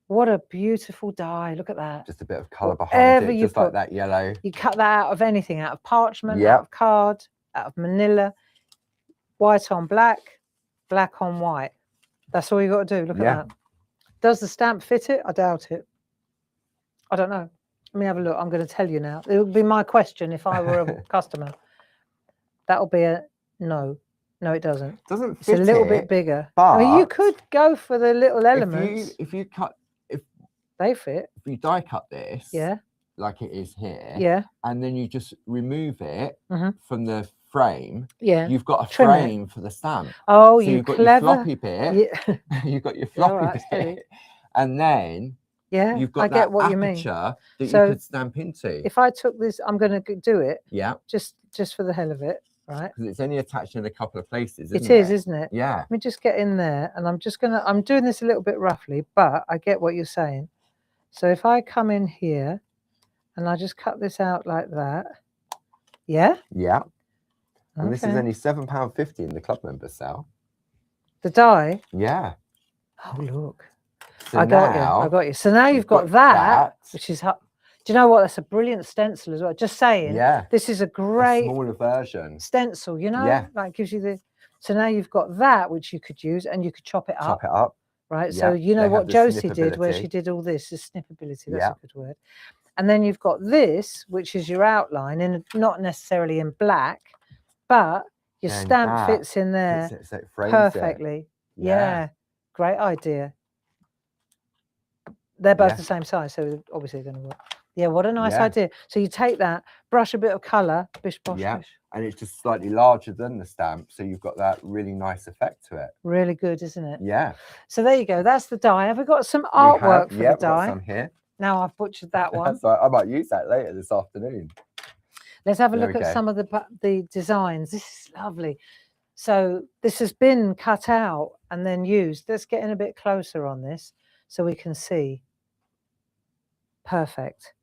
S1: What a beautiful die. Look at that.
S2: Just a bit of colour behind it, just like that yellow.
S1: You cut that out of anything, out of parchment, out of card, out of manila, white on black, black on white. That's all you got to do. Look at that. Does the stamp fit it? I doubt it. I don't know. Let me have a look. I'm going to tell you now. It would be my question if I were a customer. That'll be a no. No, it doesn't.
S2: Doesn't fit.
S1: It's a little bit bigger.
S2: But
S1: I mean, you could go for the little elements.
S2: If you cut, if
S1: they fit.
S2: If you die cut this,
S1: yeah,
S2: like it is here,
S1: yeah,
S2: and then you just remove it from the frame,
S1: yeah,
S2: you've got a frame for the stamp.
S1: Oh,
S2: so
S1: you
S2: you've got
S1: clever.
S2: your floppy bit. Yeah. You've got your floppy bit, and then you've got that aperture that you could stamp into.
S1: If I took this, I'm going to do it.
S2: Yeah.
S1: Just for the hell of it, right?
S2: Because it's only attached in a couple of places. Isn't
S1: it is, isn't it?
S2: Yeah.
S1: Let me just get in there, and I'm doing this a little bit roughly, but I get what you're saying. So if I come in here, and I just cut this out like that, yeah.
S2: Yeah. And this is only £7.50 in the club member sale.
S1: The die?
S2: Yeah.
S1: Oh, look.
S2: So
S1: I got you. So now you've got that, which is... Do you know what? That's a brilliant stencil as well. Just saying.
S2: Yeah.
S1: This is a great...
S2: smaller version.
S1: Stencil, you know?
S2: Yeah.
S1: Like, gives you the... So now you've got that, which you could use, and you could chop it up.
S2: Chop it up.
S1: Right? Yeah. So you know what Josie did, where she did all this, is snippability. That's a good word. And then you've got this, which is your outline, and not necessarily in black, but your stamp fits in there perfectly. Yeah. Great idea. They're both the same size, so obviously they're going to work. Yeah, what a nice idea. So you take that, brush a bit of colour, bish, bosh, bish.
S2: And it's just slightly larger than the stamp, so you've got that really nice effect to it.
S1: Really good, isn't it?
S2: Yeah.
S1: So there you go. That's the die. Have we got some artwork for the die?
S2: Got some here.
S1: Now I've butchered that one.
S2: So I might use that later this afternoon.
S1: Let's have a look at some of the designs. This is lovely. So this has been cut out and then used. Let's get in a bit closer on this so we can see. Perfect.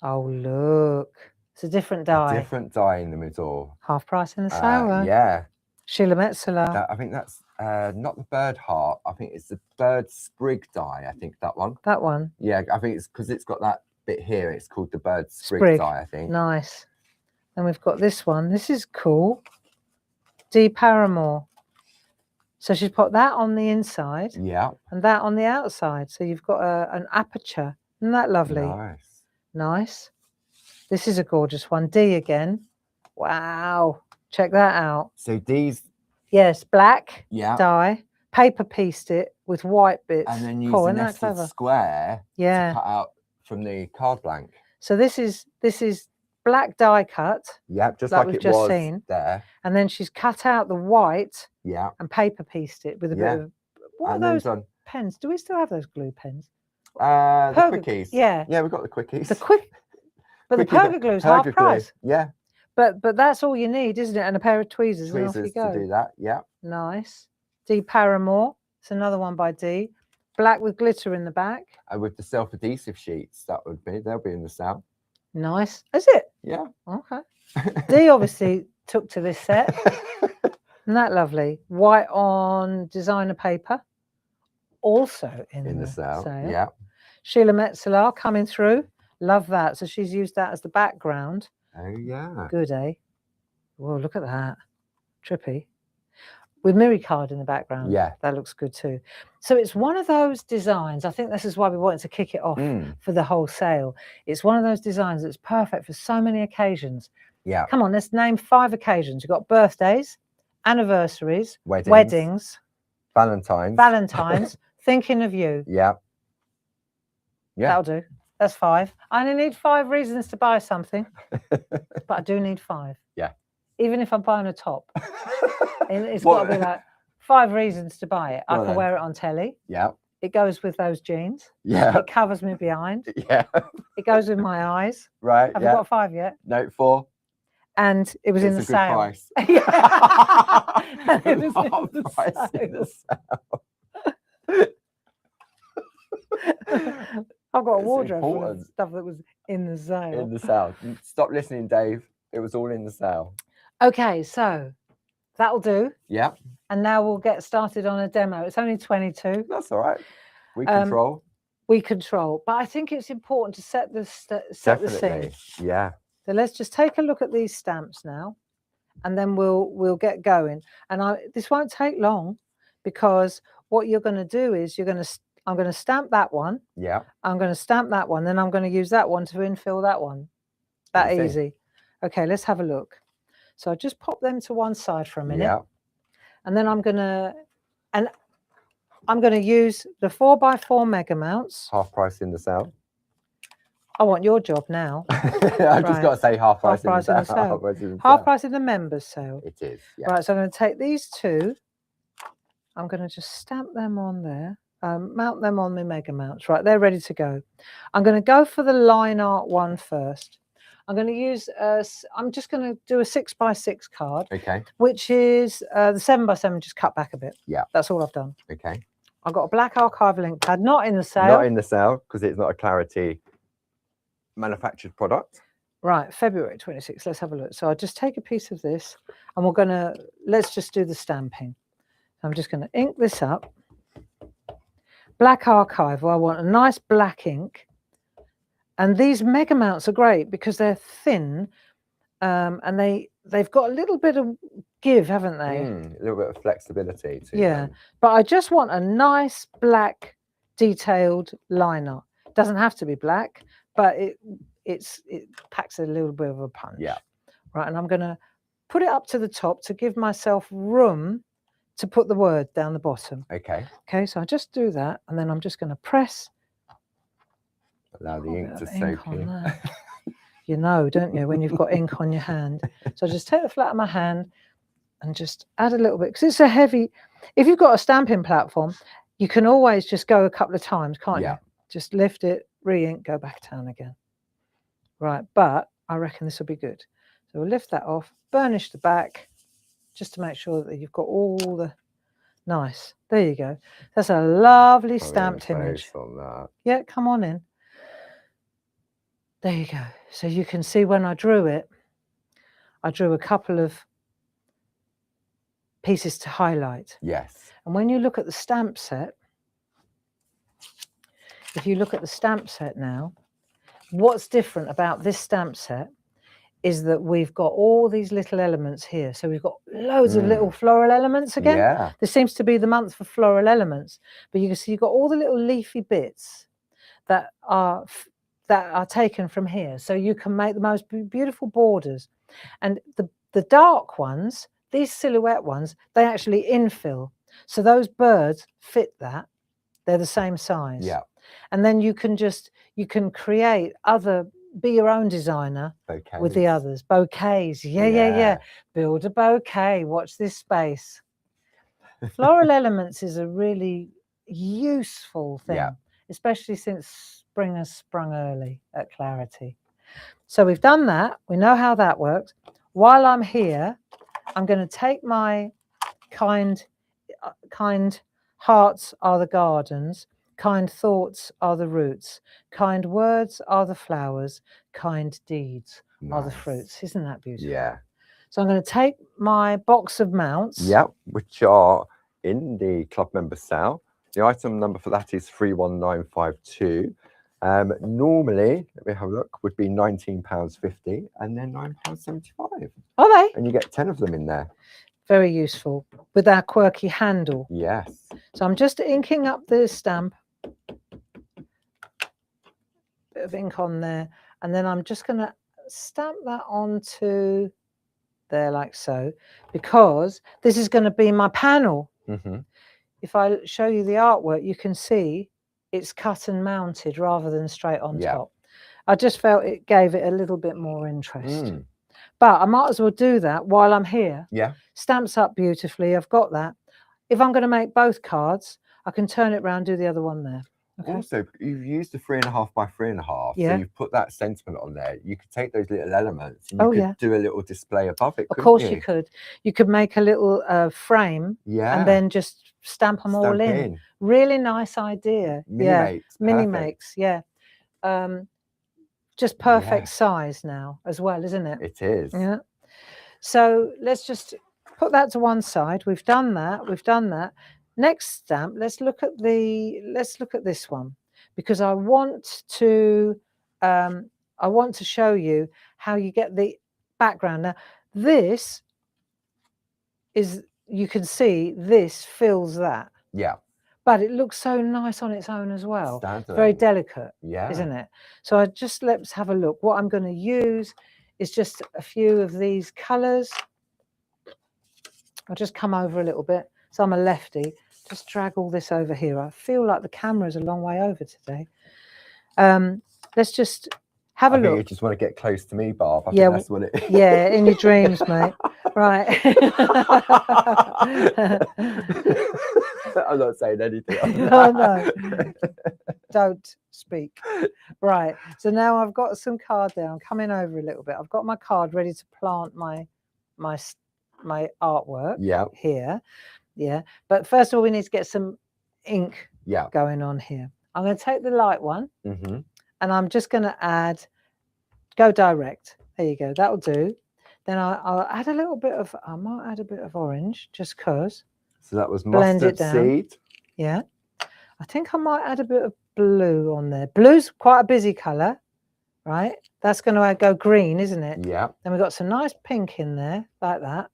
S1: Oh, look. It's a different die.
S2: A different die in the middle.
S1: Half price in the sale, right?
S2: Yeah.
S1: Sheila Metzeler.
S2: I think that's not the bird heart. I think it's the bird sprig die. I think that one.
S1: That one?
S2: Yeah, I think it's because it's got that bit here. It's called the bird sprig die, I think.
S1: Nice. Then we've got this one. This is cool. D. Paramore. So she's put that on the inside.
S2: Yeah.
S1: And that on the outside. So you've got an aperture. Isn't that lovely?
S2: Nice.
S1: Nice. This is a gorgeous one. D again. Wow. Check that out.
S2: So these...
S1: Yes, black die. Paper pieced it with white bits.
S2: And then use the nested square to cut out from the card blank.
S1: So this is black die cut.
S2: Yeah, just like it was seen there.
S1: And then she's cut out the white.
S2: Yeah.
S1: And paper pieced it with a bit of... What are those pens? Do we still have those glue pens?
S2: The quickies.
S1: Yeah.
S2: Yeah, we've got the quickies.
S1: But the Perga glue's half price.
S2: Yeah.
S1: But that's all you need, isn't it? And a pair of tweezers and off you go.
S2: To do that, yeah.
S1: Nice. D. Paramore. It's another one by D. Black with glitter in the back.
S2: And with the self-adhesive sheets, they'll be in the sale.
S1: Nice. Is it?
S2: Yeah.
S1: Okay. D obviously took to this set. Isn't that lovely? White on designer paper. Also in the sale.
S2: Yeah.
S1: Sheila Metzeler coming through. Love that. So she's used that as the background.
S2: Oh, yeah.
S1: Good, eh? Whoa, look at that. Trippy. With Miri card in the background.
S2: Yeah.
S1: That looks good too. So it's one of those designs. I think this is why we wanted to kick it off for the whole sale. It's one of those designs that's perfect for so many occasions.
S2: Yeah.
S1: Come on, let's name 5 occasions. You've got birthdays, anniversaries,
S2: weddings, Valentine's,
S1: thinking of you.
S2: Yeah. Yeah.
S1: That'll do. That's 5. I only need 5 reasons to buy something, but I do need 5.
S2: Yeah.
S1: Even if I'm buying a top, it's got to be like 5 reasons to buy it. I can wear it on telly.
S2: Yeah.
S1: It goes with those jeans.
S2: Yeah.
S1: It covers me behind.
S2: Yeah.
S1: It goes with my eyes.
S2: Right.
S1: Have you got 5 yet?
S2: Note 4.
S1: And it was in the sale.
S2: Price.
S1: Yeah. It was
S2: in the
S1: sale. I've got a wardrobe full of stuff that was in the sale.
S2: In the sale. Stop listening, Dave. It was all in the sale.
S1: Okay, so that'll do.
S2: Yeah.
S1: And now we'll get started on a demo. It's only 22.
S2: That's all right. We control.
S1: We control. But I think it's important to set the scene.
S2: Yeah.
S1: So let's just take a look at these stamps now, and then we'll get going. And this won't take long, because what you're going to do is I'm going to stamp that one.
S2: Yeah.
S1: I'm going to stamp that one. Then I'm going to use that one to infill that one. That easy. Okay, let's have a look. So I just pop them to one side for a minute.
S2: Yeah.
S1: And then I'm going to use the 4x4 mega mounts.
S2: Half price in the sale.
S1: I want your job now.
S2: I just got to say half price in the sale.
S1: Half price in the members sale.
S2: It is. Yeah.
S1: Right, so I'm going to take these 2. I'm going to just stamp them on there. Mount them on the mega mounts. Right, they're ready to go. I'm going to go for the line art one first. I'm going to use, I'm just going to do a 6x6 card.
S2: Okay.
S1: Which is the 7x7, just cut back a bit.
S2: Yeah.
S1: That's all I've done.
S2: Okay.
S1: I've got a black archival ink pad, not in the sale.
S2: Not in the sale, because it's not a Clarity manufactured product.
S1: Right, February 26th. Let's have a look. So I'll just take a piece of this, and let's just do the stamping. I'm just going to ink this up. Black archival. I want a nice black ink. And these mega mounts are great because they're thin, and they've got a little bit of give, haven't they?
S2: A little bit of flexibility to them.
S1: But I just want a nice black detailed liner. It doesn't have to be black, but it packs a little bit of a punch.
S2: Yeah.
S1: Right, and I'm going to put it up to the top to give myself room to put the word down the bottom.
S2: Okay.
S1: Okay, so I just do that, and then I'm just going to press.
S2: Allow the ink to soak in.
S1: You know, don't you, when you've got ink on your hand. So I just take the flat of my hand and just add a little bit, because it's a heavy. If you've got a stamping platform, you can always just go a couple of times, can't you? Just lift it, re-ink, go back down again. Right, but I reckon this will be good. So we'll lift that off, burnish the back, just to make sure that you've got all the nice. There you go. That's a lovely stamped image.
S2: On that.
S1: Yeah, come on in. There you go. So you can see when I drew it, I drew a couple of pieces to highlight.
S2: Yes.
S1: And when you look at the stamp set, if you look at the stamp set now, what's different about this stamp set is that we've got all these little elements here. So we've got loads of little floral elements again.
S2: Yeah.
S1: This seems to be the month for floral elements. But you can see you've got all the little leafy bits that are taken from here. So you can make the most beautiful borders. And the dark ones, these silhouette ones, they actually infill. So those birds fit that. They're the same size.
S2: Yeah.
S1: And then you can create be your own designer with the others. Bouquets. Yeah. Build a bouquet. Watch this space. Floral elements is a really useful thing, especially since spring has sprung early at Clarity. So we've done that. We know how that works. While I'm here, I'm going to take my kind hearts are the gardens, kind thoughts are the roots, kind words are the flowers, kind deeds are the fruits. Isn't that beautiful?
S2: Yeah.
S1: So I'm going to take my box of mounts.
S2: Yeah, which are in the club member sale. The item number for that is 31952. Normally, let me have a look, would be £19.50 and then £9.75.
S1: Are they?
S2: And you get 10 of them in there.
S1: Very useful with our quirky handle.
S2: Yes.
S1: So I'm just inking up the stamp. Bit of ink on there. And then I'm just going to stamp that onto there like so, because this is going to be my panel. If I show you the artwork, you can see it's cut and mounted rather than straight on top. I just felt it gave it a little bit more interest. But I might as well do that while I'm here.
S2: Yeah.
S1: Stamps up beautifully. I've got that. If I'm going to make both cards, I can turn it around, do the other one there. Okay.
S2: Also, you've used the 3.5 by 3.5,
S1: Yeah.
S2: so you've put that sentiment on there. You could take those little elements and you could do a little display above it.
S1: Of course you could. You could make a little frame, and then just stamp them all in. Really nice idea. Mini makes. Yeah. Just perfect size now as well, isn't it?
S2: It is.
S1: Yeah. So let's just put that to one side. We've done that. We've done that. Next stamp, let's look at this one, because I want to show you how you get the background. Now this is, you can see this fills that.
S2: Yeah.
S1: But it looks so nice on its own as well.
S2: It's
S1: very delicate,
S2: yeah,
S1: isn't it? So let's have a look. What I'm going to use is just a few of these colours. I'll just come over a little bit. So I'm a lefty. Just drag all this over here. I feel like the camera's a long way over today. Let's just have a look.
S2: You just want to get close to me, Barb. I think that's what it is.
S1: Yeah, in your dreams, mate. Right.
S2: I'm not saying anything.
S1: No. Don't speak. Right. So now I've got some card there. I'm coming over a little bit. I've got my card ready to plant my artwork here. Yeah. But first of all, we need to get some ink going on here. I'm going to take the light one and I'm just going to go direct. There you go. That'll do. Then I'll add a little bit of, I might add a bit of orange just because.
S2: So that was mustard seed.
S1: Yeah. I think I might add a bit of blue on there. Blue's quite a busy colour, right? That's going to go green, isn't it?
S2: Yeah.
S1: Then we've got some nice pink in there, like that.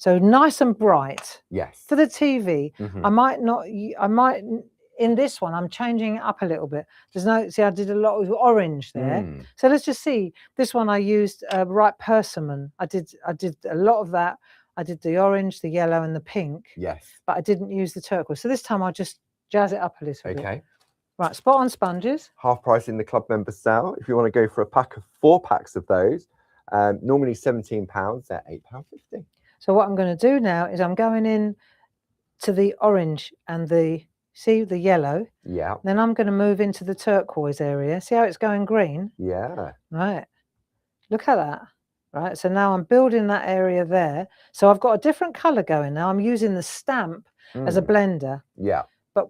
S1: So nice and bright.
S2: Yes.
S1: For the TV, I might, in this one, I'm changing it up a little bit. See, I did a lot of orange there. So let's just see. This one I used ripe persimmon. I did a lot of that. I did the orange, the yellow and the pink.
S2: Yes.
S1: But I didn't use the turquoise. So this time I'll just jazz it up a little bit.
S2: Okay.
S1: Right, spot on sponges.
S2: Half price in the club member sale. If you want to go for a pack of 4 packs of those, normally £17, they're £8.50.
S1: So what I'm going to do now is I'm going in to the orange and the yellow.
S2: Yeah.
S1: Then I'm going to move into the turquoise area. See how it's going green?
S2: Yeah.
S1: Right. Look at that. Right. So now I'm building that area there. So I've got a different colour going now. I'm using the stamp as a blender.
S2: Yeah.
S1: But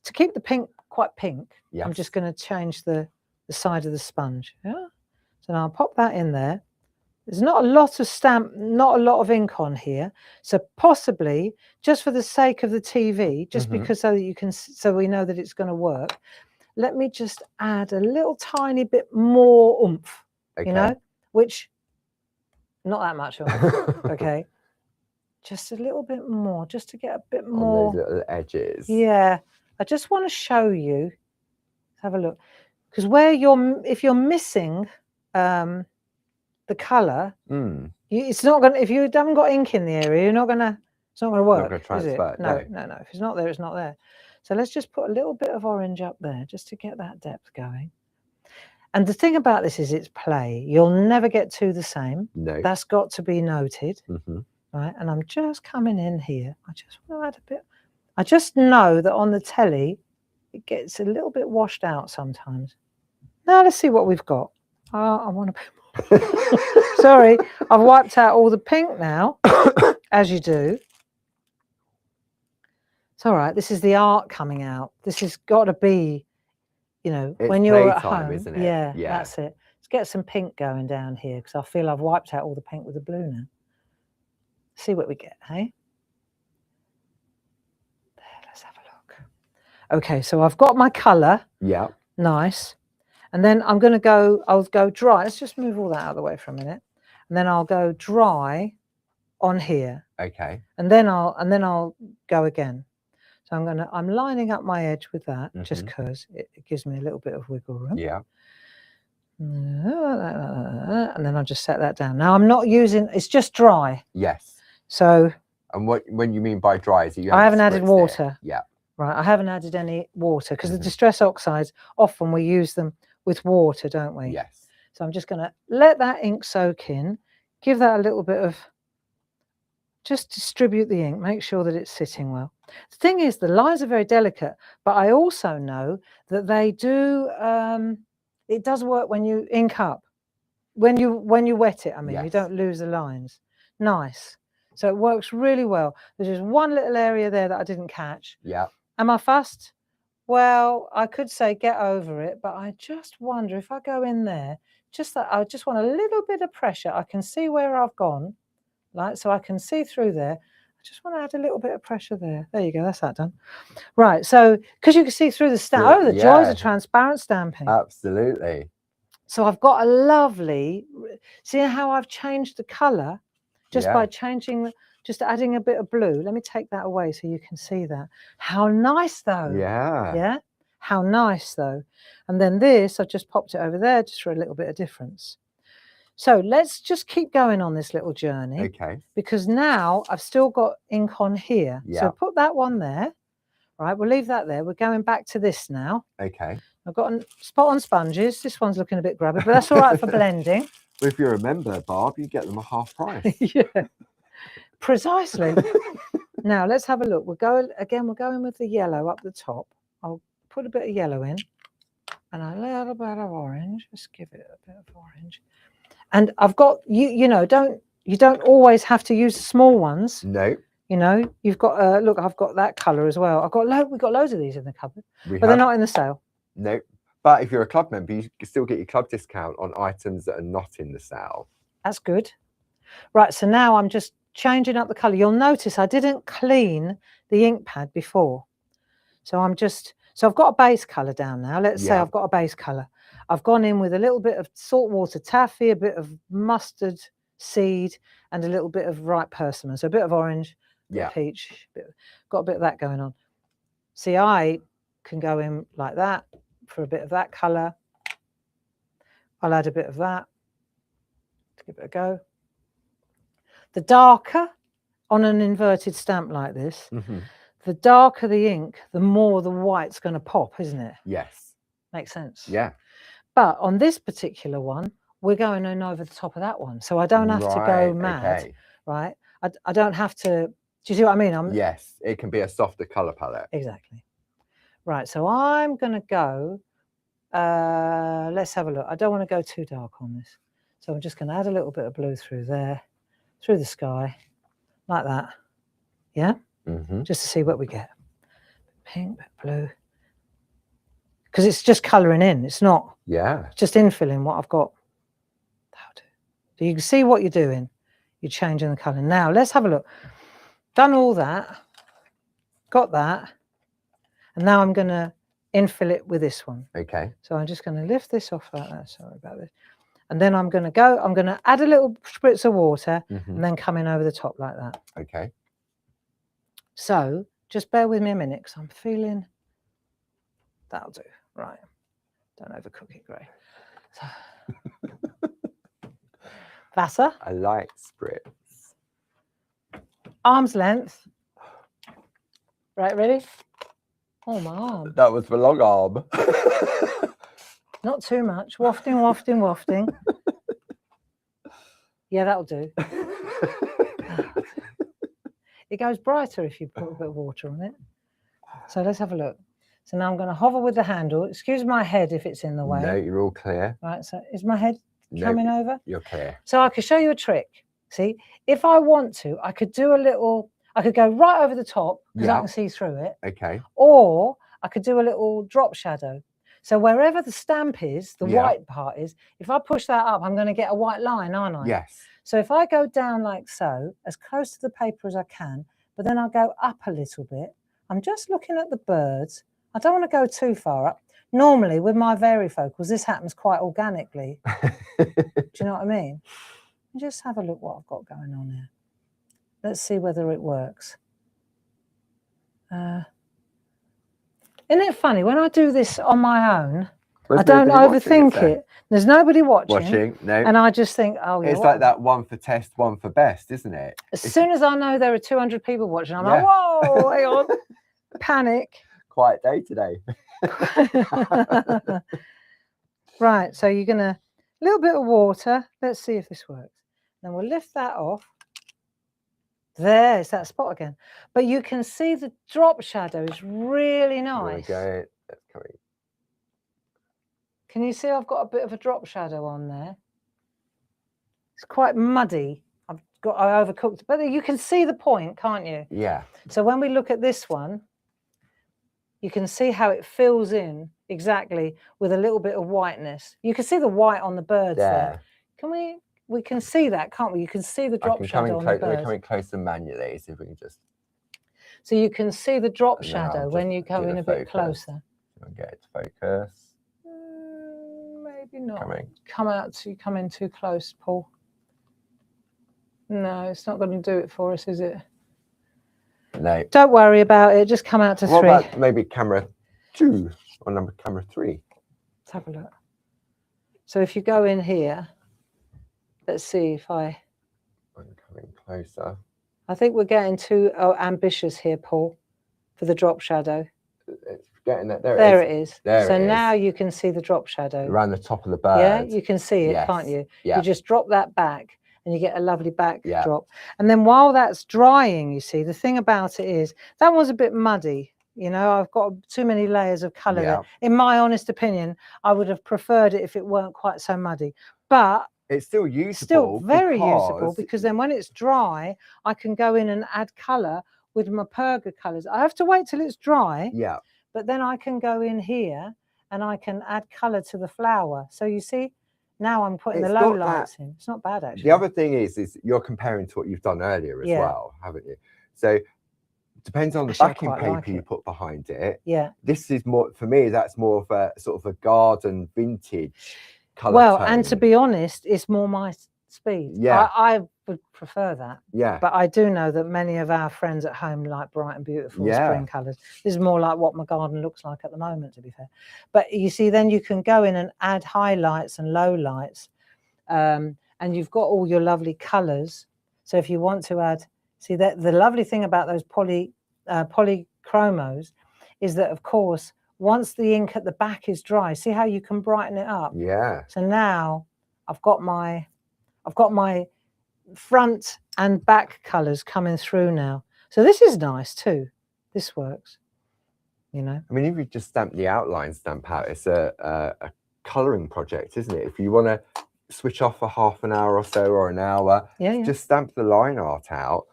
S1: to keep the pink quite pink, I'm just going to change the side of the sponge. Yeah. So now I'll pop that in there. There's not a lot of not a lot of ink on here. So possibly just for the sake of the TV, just because so that so we know that it's going to work. Let me just add a little tiny bit more oomph, you know, which not that much oomph. Okay. Just a little bit more, just to get a bit more.
S2: On those little edges.
S1: Yeah. I just want to show you. Let's have a look. Because if you're missing the colour, it's not going to, if you haven't got ink in the area, it's not going to work.
S2: Not going to transfer.
S1: No. If it's not there, it's not there. So let's just put a little bit of orange up there just to get that depth going. And the thing about this is it's play. You'll never get two the same.
S2: No.
S1: That's got to be noted. Right. And I'm just coming in here. I just want to add a bit. I just know that on the telly, it gets a little bit washed out sometimes. Now let's see what we've got. I want a bit more. Sorry, I've wiped out all the pink now, as you do. It's all right. This is the art coming out. This has got to be, you know,
S2: it's
S1: when you're at
S2: playtime,
S1: home.
S2: Isn't it?
S1: Yeah, that's it. Let's get some pink going down here because I feel I've wiped out all the pink with the blue now. See what we get, hey? There, let's have a look. Okay, so I've got my colour.
S2: Yeah.
S1: Nice. And then I'll go dry. Let's just move all that out of the way for a minute. And then I'll go dry on here.
S2: Okay.
S1: And then I'll go again. So I'm lining up my edge with that just because it gives me a little bit of wiggle room.
S2: Yeah.
S1: And then I'll just set that down. Now I'm not using, it's just dry.
S2: Yes.
S1: So.
S2: And when you mean by dry, is
S1: I haven't added water.
S2: Yeah.
S1: Right, I haven't added any water because the distress oxides, often we use them with water, don't we?
S2: Yes.
S1: So I'm just going to let that ink soak in, give that a little bit of, just distribute the ink, make sure that it's sitting well. The thing is, the lines are very delicate, but I also know that they do, it does work when you ink up. When you wet it, I mean, you don't lose the lines. Nice. So it works really well. There's just one little area there that I didn't catch.
S2: Yeah.
S1: Am I fussed? Well, I could say get over it, but I just wonder if I go in there, I just want a little bit of pressure. I can see where I've gone, like, so I can see through there. I just want to add a little bit of pressure there. There you go, that's that done. Right, so, because you can see through the stamp. Oh, the joys of transparent stamping.
S2: Absolutely.
S1: So I've got a lovely, see how I've changed the colour just by changing, just adding a bit of blue. Let me take that away so you can see that. How nice though.
S2: Yeah.
S1: Yeah. How nice though. And then this, I've just popped it over there just for a little bit of difference. So let's just keep going on this little journey.
S2: Okay.
S1: Because now I've still got ink on here.
S2: Yeah.
S1: So put that one there. Right, we'll leave that there. We're going back to this now.
S2: Okay.
S1: I've got a spot on sponges. This one's looking a bit grubby, but that's all right for blending.
S2: Well, if you're a member, Barb, you get them at half price.
S1: Yeah, precisely. Now let's have a look. We're going with the yellow up the top. I'll put a bit of yellow in and a little bit of orange. Just give it a bit of orange. And I've got you don't always have to use the small ones.
S2: No.
S1: You know, you've got look, I've got that colour as well. We've got loads of these in the cupboard, but they're not in the sale.
S2: No. But if you're a club member, you can still get your club discount on items that are not in the sale.
S1: That's good. Right, so now I'm just changing up the colour. You'll notice I didn't clean the ink pad before. So I've got a base colour down now. Let's say I've got a base colour. I've gone in with a little bit of saltwater taffy, a bit of mustard seed, and a little bit of ripe persimmon. So a bit of orange, peach, got a bit of that going on. See, I can go in like that for a bit of that colour. I'll add a bit of that to give it a go. The darker on an inverted stamp like this, the darker the ink, the more the white's going to pop, isn't it?
S2: Yes.
S1: Makes sense.
S2: Yeah.
S1: But on this particular one, we're going in over the top of that one. So I don't have to go mad, right? I don't have to, do you see what I mean?
S2: Yes, it can be a softer colour palette.
S1: Exactly. Right, so I'm going to go, let's have a look. I don't want to go too dark on this. So I'm just going to add a little bit of blue through there, through the sky, like that. Yeah? Just to see what we get. Pink, blue. Because it's just colouring in. It's not just infilling what I've got. So you can see what you're doing. You're changing the colour. Now, let's have a look. Done all that. Got that. And now I'm going to infill it with this one.
S2: Okay.
S1: So I'm just going to lift this off like that. Sorry about this. And then I'm going to add a little spritz of water and then come in over the top like that.
S2: Okay.
S1: So just bear with me a minute because I'm feeling that'll do. Right. Don't overcook it, Gray. So. Wasser.
S2: I like spritz.
S1: Arm's length. Right, ready? Oh, my arm.
S2: That was the long arm.
S1: Not too much. Wafting, wafting, wafting. Yeah, that'll do. It goes brighter if you put a bit of water on it. So let's have a look. So now I'm going to hover with the handle. Excuse my head if it's in the way.
S2: No, you're all clear.
S1: Right, so is my head coming over?
S2: You're clear.
S1: So I could show you a trick. See, if I want to, I could do a little, I could go right over the top because I can see through it.
S2: Okay.
S1: Or I could do a little drop shadow. So wherever the stamp is, the white part is, if I push that up, I'm going to get a white line, aren't I?
S2: Yes.
S1: So if I go down like so, as close to the paper as I can, but then I'll go up a little bit. I'm just looking at the birds. I don't want to go too far up. Normally with my varifocals, this happens quite organically. Do you know what I mean? Just have a look what I've got going on here. Let's see whether it works. Isn't it funny when I do this on my own? I don't overthink it. There's nobody watching.
S2: No.
S1: And I just think, oh yeah.
S2: It's like that, one for test, one for best, isn't it?
S1: As soon as I know there are 200 people watching, I'm like, whoa, hang on. Panic.
S2: Quiet day today.
S1: Right, so you're gonna, a little bit of water. Let's see if this works. Then we'll lift that off. There's that spot again. But you can see the drop shadow is really nice.
S2: There we go. That's coming.
S1: Can you see I've got a bit of a drop shadow on there? It's quite muddy. I overcooked it, but you can see the point, can't you?
S2: Yeah.
S1: So when we look at this one, you can see how it fills in exactly with a little bit of whiteness. You can see the white on the birds there. Can we can see that, can't we? You can see the drop shadow on the birds.
S2: We're coming closer manually, see if we can just.
S1: So you can see the drop shadow when you go in a bit closer.
S2: Get it to focus.
S1: Maybe not.
S2: Coming.
S1: Come in too close, Paul. No, it's not going to do it for us, is it?
S2: No.
S1: Don't worry about it. Just come out to 3.
S2: What about maybe camera 2 or camera 3?
S1: Let's have a look. So if you go in here, let's see if I'm
S2: coming closer.
S1: I think we're getting too ambitious here, Paul, for the drop shadow.
S2: It's getting that.
S1: There it is.
S2: There
S1: so
S2: it
S1: now
S2: is.
S1: You can see the drop shadow.
S2: Around the top of the bird.
S1: Yeah, you can see it,
S2: yes.
S1: Can't you?
S2: Yeah.
S1: You just drop that back and you get a lovely backdrop. And then while that's drying, you see, the thing about it is that one's a bit muddy. You know, I've got too many layers of colour there. In my honest opinion, I would have preferred it if it weren't quite so muddy. But
S2: it's still usable.
S1: Still very usable, because then when it's dry, I can go in and add colour with my Perga colours. I have to wait till it's dry.
S2: Yeah.
S1: But then I can go in here and I can add colour to the flower. So you see, now I'm putting the low lights in. It's not bad, actually.
S2: The other thing is you're comparing to what you've done earlier as well, haven't you? So depends on the backing paper you put behind it.
S1: Yeah.
S2: This is more, for me, that's more of a sort of a garden vintage colour tone.
S1: And to be honest, it's more my speed.
S2: Yeah.
S1: I would prefer that.
S2: Yeah.
S1: But I do know that many of our friends at home like bright and beautiful spring colours. This is more like what my garden looks like at the moment, to be fair. But you see, then you can go in and add highlights and low lights. And you've got all your lovely colours. So if you want to add, see, that the lovely thing about those polychromos is that, of course, once the ink at the back is dry, see how you can brighten it up?
S2: Yeah.
S1: So now I've got my front and back colours coming through now. So this is nice too. This works, you know.
S2: I mean, if you just stamp the outline stamp out, it's a colouring project, isn't it? If you want to switch off for half an hour or so, or an hour, just stamp the line art out,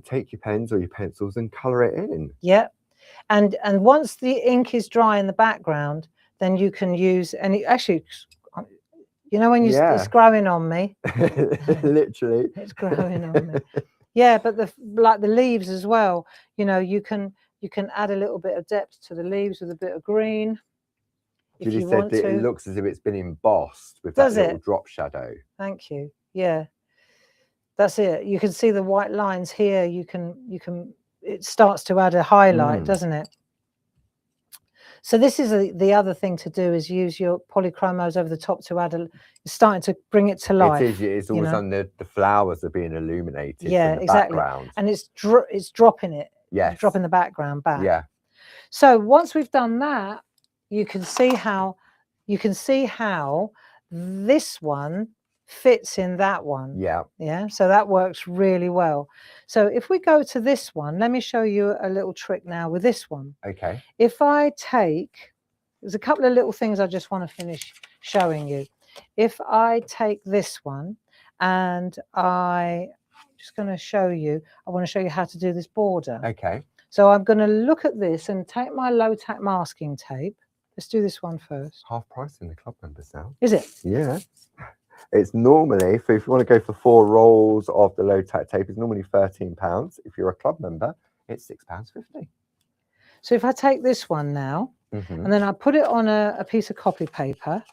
S2: take your pens or your pencils and colour it in.
S1: Yeah. And once the ink is dry in the background, then you can use, and it actually, you know, when it's growing on me.
S2: Literally.
S1: It's growing on me. Yeah, but like the leaves as well, you know, you can add a little bit of depth to the leaves with a bit of green. If you want to.
S2: It looks as if it's been embossed with that little drop shadow.
S1: Thank you. Yeah. That's it. You can see the white lines here. You can it starts to add a highlight, doesn't it? So this is the other thing to do, is use your polychromos over the top to add it's starting to bring it to life.
S2: It is. It's all of a sudden the flowers are being illuminated.
S1: Yeah,
S2: in the
S1: exactly.
S2: Background.
S1: And it's dropping it.
S2: Yes.
S1: Dropping the background back.
S2: Yeah.
S1: So once we've done that, you can see how this one fits in that one.
S2: Yeah.
S1: Yeah. So that works really well. So if we go to this one, let me show you a little trick now with this one.
S2: Okay.
S1: If I take, there's a couple of little things I just want to finish showing you. If I take this one and I'm just going to show you, I want to show you how to do this border.
S2: Okay.
S1: So I'm going to look at this and take my low tack masking tape. Let's do this one first.
S2: Half price in the club members now.
S1: Is it?
S2: Yeah. It's normally, if you want to go for 4 rolls of the low tack tape, it's normally £13. If you're a club member, it's £6.50.
S1: So if I take this one now, and then I put it on a piece of copy paper.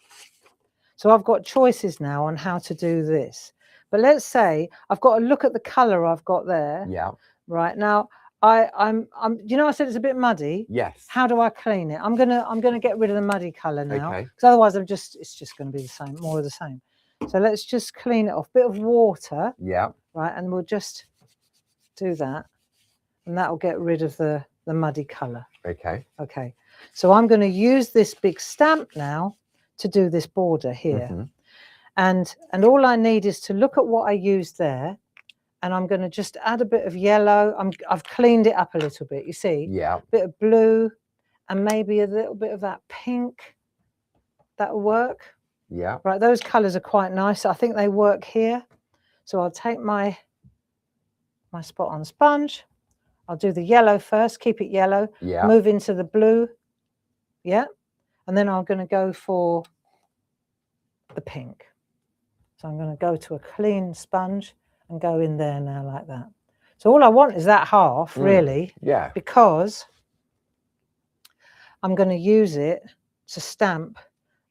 S1: So I've got choices now on how to do this. But let's say I've got to look at the colour I've got there.
S2: Yeah.
S1: Right now, I'm you know, I said it's a bit muddy.
S2: Yes.
S1: How do I clean it? I'm gonna get rid of the muddy colour now.
S2: Okay.
S1: Because otherwise it's just gonna be the same, more of the same. So let's just clean it off. Bit of water.
S2: Yeah.
S1: Right, and we'll just do that. And that'll get rid of the muddy colour.
S2: Okay.
S1: Okay. So I'm going to use this big stamp now to do this border here. And all I need is to look at what I used there, and I'm going to just add a bit of yellow. I've cleaned it up a little bit, you see.
S2: Yeah.
S1: A bit of blue and maybe a little bit of that pink. That'll work.
S2: Yeah.
S1: Right, those colours are quite nice. I think they work here. So I'll take my spot on sponge. I'll do the yellow first, keep it yellow.
S2: Yeah.
S1: Move into the blue. Yeah. And then I'm going to go for the pink. So I'm going to go to a clean sponge and go in there now like that. So all I want is that half, really.
S2: Yeah.
S1: Because I'm going to use it to stamp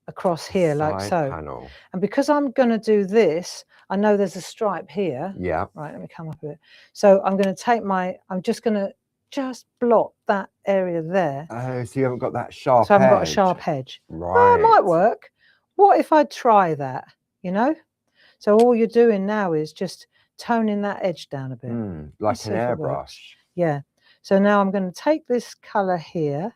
S1: across here like so.
S2: Panel.
S1: And because I'm going to do this, I know there's a stripe here.
S2: Yeah.
S1: Right, let me come up a bit. So I'm going to take I'm just going to blot that area there.
S2: Oh, so you haven't got that sharp edge.
S1: So I haven't got a sharp edge.
S2: Right.
S1: Well, it might work. What if I try that, you know? So all you're doing now is just toning that edge down a bit.
S2: Like an airbrush.
S1: Yeah. So now I'm going to take this colour here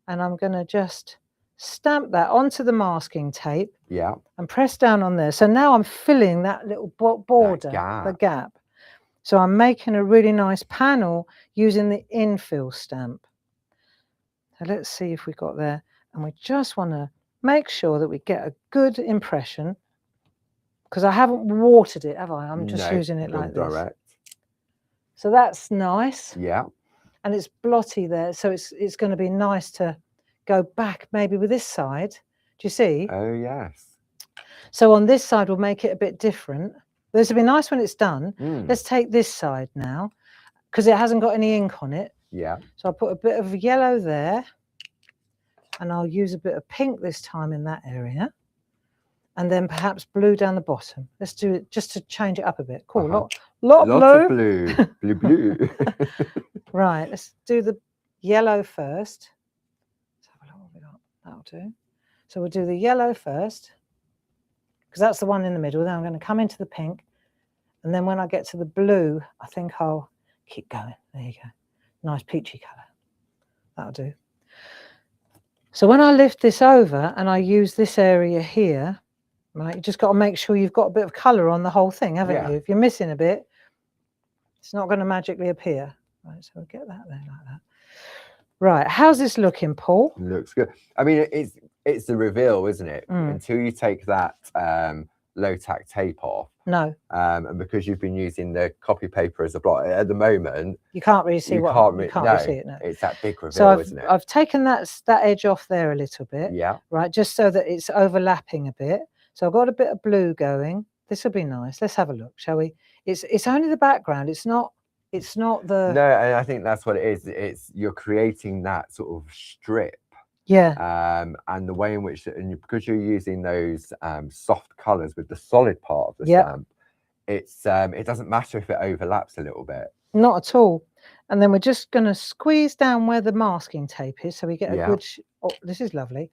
S1: and I'm going to just stamp that onto the masking tape.
S2: Yeah.
S1: And press down on there. So now I'm filling that little border, the gap. So I'm making a really nice panel using the infill stamp. So let's see if we got there. And we just want to make sure that we get a good impression, because I haven't watered it, have I? I'm just using it like this. So that's nice.
S2: Yeah.
S1: And it's blotty there. So it's going to be nice to go back maybe with this side. Do you see?
S2: Oh, yes.
S1: So on this side, we'll make it a bit different. This will be nice when it's done. Let's take this side now, because it hasn't got any ink on it.
S2: Yeah.
S1: So I'll put a bit of yellow there, and I'll use a bit of pink this time in that area, and then perhaps blue down the bottom. Let's do it just to change it up a bit. Cool. Lot
S2: of blue. Blue.
S1: Right. Let's do the yellow first. Let's have a look what we got. That'll do. So we'll do the yellow first, because that's the one in the middle. Then I'm going to come into the pink, and then when I get to the blue, I think I'll keep going. There you go. Nice peachy colour. That'll do. So when I lift this over and I use this area here, right, you just got to make sure you've got a bit of colour on the whole thing, haven't you? If you're missing a bit, it's not going to magically appear. Right, so we'll get that there like that. Right, how's this looking, Paul?
S2: Looks good. I mean, it's the reveal, isn't it? Until you take that low tack tape off.
S1: No.
S2: And because you've been using the copy paper as a blot at the moment,
S1: you can't really see
S2: you can't really see it. No, it's that big reveal,
S1: so
S2: isn't it?
S1: I've taken that edge off there a little bit.
S2: Yeah. Right,
S1: just so that it's overlapping a bit. So I've got a bit of blue going. This will be nice. Let's have a look, shall we? It's only the background. It's not the. No,
S2: and I think that's what it is. It's you're creating that sort of strip.
S1: Yeah.
S2: And the way in which, because you're using those soft colours with the solid part of the stamp, it doesn't matter if it overlaps a little bit.
S1: Not at all. And then we're just going to squeeze down where the masking tape is, so we get a good. Oh, this is lovely.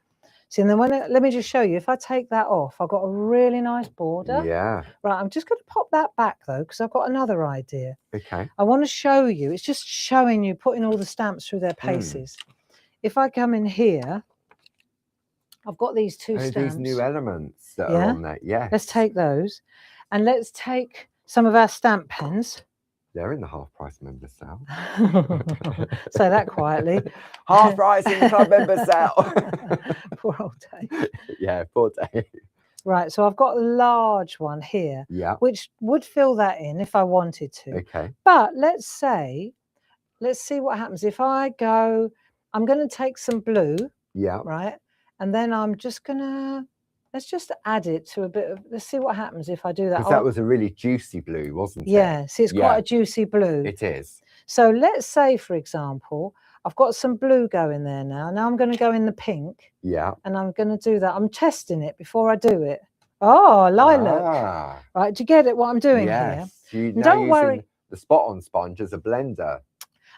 S1: See, and then let me just show you. If I take that off, I've got a really nice border.
S2: Yeah.
S1: Right. I'm just going to pop that back though, because I've got another idea.
S2: Okay.
S1: I want to show you. It's just showing you, putting all the stamps through their paces. If I come in here, I've got these two stamps.
S2: These new elements that are on there. Yeah.
S1: Let's take those, and let's take some of our stamp pens.
S2: They're in the half price member sale.
S1: Say that quietly.
S2: Half price in club member sale.
S1: Poor old Dave.
S2: Yeah, poor Dave.
S1: Right, so I've got a large one here, which would fill that in if I wanted to.
S2: Okay.
S1: But let's see what happens if I go. I'm going to take some blue.
S2: Yeah.
S1: Right, and then I'm just gonna. Let's just add it to a bit of, let's see what happens if I do that.
S2: Because that was a really juicy blue, wasn't it?
S1: Yeah, see, it's quite a juicy blue.
S2: It is.
S1: So let's say, for example, I've got some blue going there now. Now I'm going to go in the pink.
S2: Yeah.
S1: And I'm going to do that. I'm testing it before I do it. Oh, lilac.
S2: Ah,
S1: Right, do you get it, what I'm doing here?
S2: You're
S1: And
S2: now
S1: don't worry.
S2: using the spot-on sponge as a blender.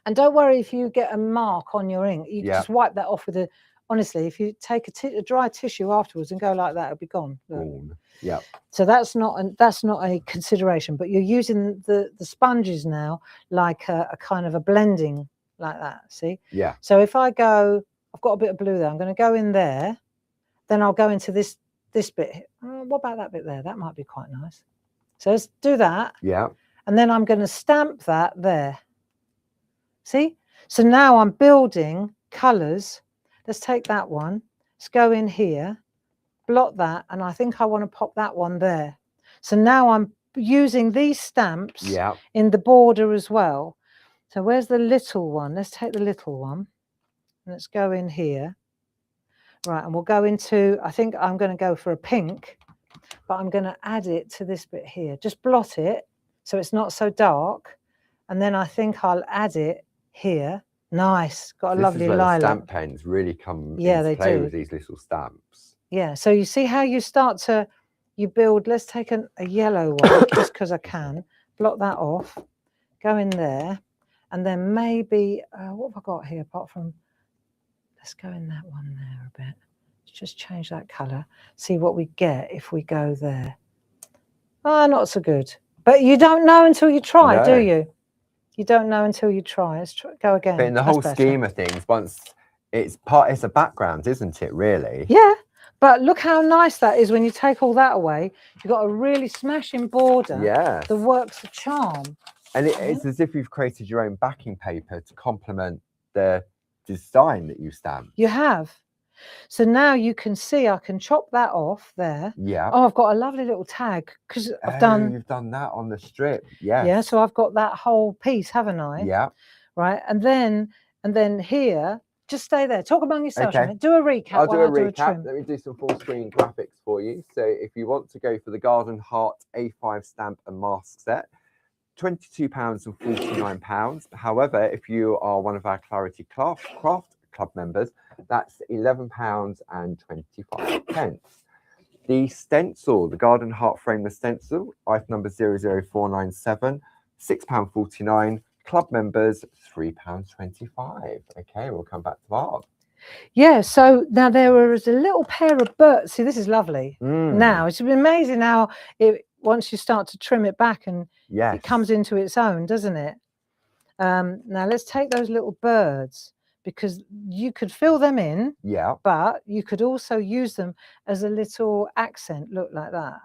S1: And don't worry if you get a mark on your ink. You can
S2: Yeah.
S1: just wipe that off with a, honestly, if you take a dry tissue afterwards and go like that, it'll be gone. Look.
S2: Yeah.
S1: So that's not a consideration, but you're using the sponges now like a kind of a blending like that, see?
S2: Yeah.
S1: So if I go, I've got a bit of blue there, I'm going to go in there, then I'll go into this bit. What about that bit there? That might be quite nice. So let's do that.
S2: Yeah.
S1: And then I'm going to stamp that there. See? So now I'm building colours. Let's take that one. Let's go in here, blot that, and I think I want to pop that one there. So now I'm using these stamps in the border as well. So where's the little one? Let's take the little one. Let's go in here. Right, and we'll go into, I think I'm going to go for a pink, but I'm going to add it to this bit here. Just blot it so it's not so dark. And then I think I'll add it here. Nice, got a lovely lilac.
S2: The stamp pens really come
S1: yeah,
S2: into
S1: they
S2: play
S1: do.
S2: with these little stamps.
S1: Yeah, so you see how you start to, you build, let's take a yellow one, just because I can. Blot that off, go in there, and then maybe, what have I got here apart from, let's go in that one there a bit. Let's just change that colour, see what we get if we go there. Oh, not so good. But you don't know until you try, do you? You don't know until you try. Let's go again.
S2: But in the whole scheme of things, once it's a background, isn't it, really?
S1: Yeah, but look how nice that is when you take all that away. You've got a really smashing border.
S2: Yeah.
S1: The work's a charm.
S2: And it's as if you've created your own backing paper to complement the design that you stamp.
S1: You have. So now you can see I can chop that off there.
S2: Yeah.
S1: Oh, I've got a lovely little tag because I've done.
S2: You've done that on the strip. Yeah.
S1: Yeah. So I've got that whole piece, haven't I?
S2: Yeah.
S1: Right. And then here, just stay there. Talk among yourselves.
S2: Okay.
S1: Do a recap.
S2: I'll do a recap.
S1: trim.
S2: Let me do some full screen graphics for you. So if you want to go for the Garden Heart A5 stamp and mask set, £22 and £49. However, if you are one of our Clarity Craft Club members, that's £11 and 25. The stencil, the Garden Heart frameless stencil, item number 00497, £6.49. Club members, £3.25. Okay, we'll come back to Barb.
S1: Yeah, so now there is a little pair of birds. See, this is lovely. Now, it's amazing how once you start to trim it back and it comes into its own, doesn't it? Now, let's take those little birds because you could fill them in, but you could also use them as a little accent, look like that.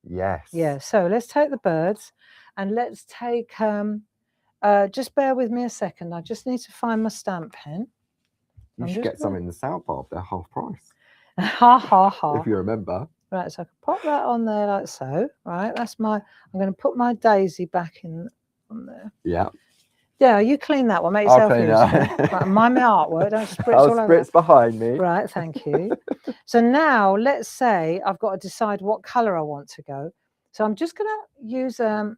S2: Yes.
S1: Yeah, so let's take the birds and let's take, just bear with me a second. I just need to find my stamp pen.
S2: You should get some in the sale, Bob. They're half price.
S1: Ha, ha, ha.
S2: If you remember.
S1: Right, so I can pop that on there like so. Right, that's I'm going to put my daisy back in on there.
S2: Yeah.
S1: Yeah, you clean that one. Make
S2: I'll
S1: yourself
S2: clean
S1: useful. Right, mind my artwork. Don't spritz
S2: I'll
S1: all over.
S2: spritz behind me.
S1: Right, thank you. So now let's say I've got to decide what colour I want to go. So I'm just going to use a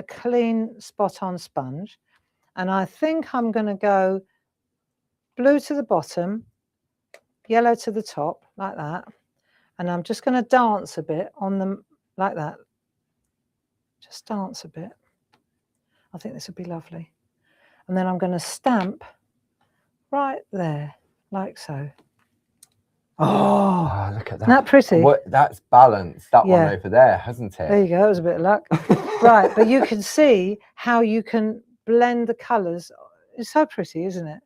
S1: clean spot-on sponge. And I think I'm going to go blue to the bottom, yellow to the top, like that. And I'm just going to dance a bit on them like that. Just dance a bit. I think this would be lovely. And then I'm going to stamp right there, like so. Oh,
S2: look at that.
S1: Isn't that pretty?
S2: That's balanced, that one over there, hasn't it?
S1: There you go. It was a bit of luck. Right, but you can see how you can blend the colours. It's so pretty, isn't it?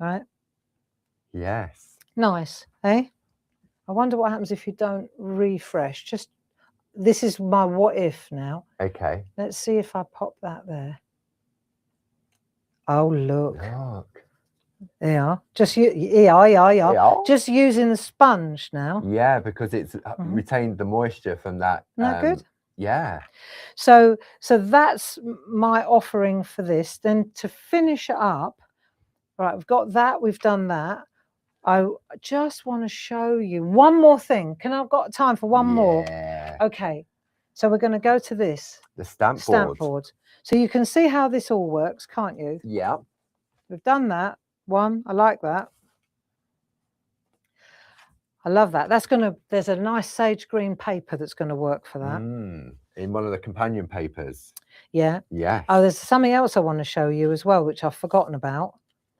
S1: Right?
S2: Yes.
S1: Nice, eh? I wonder what happens if you don't refresh. Just, this is my what if now.
S2: Okay.
S1: Let's see if I pop that there. Oh, look. Yeah. Just Just using the sponge now.
S2: Yeah, because it's retained the moisture from that.
S1: Isn't that good?
S2: Yeah.
S1: So that's my offering for this. Then to finish it up, right, we've got that, we've done that. I just want to show you one more thing. I've got time for one more? Okay. So we're going to go to this.
S2: The stamp
S1: board. So you can see how this all works, can't you?
S2: Yeah.
S1: we've done that one. I like that. I love that. That's gonna. There's a nice sage green paper that's going to work for that.
S2: In one of the companion papers.
S1: Yeah.
S2: Yes.
S1: Oh, there's something else I want to show you as well, which I've forgotten about.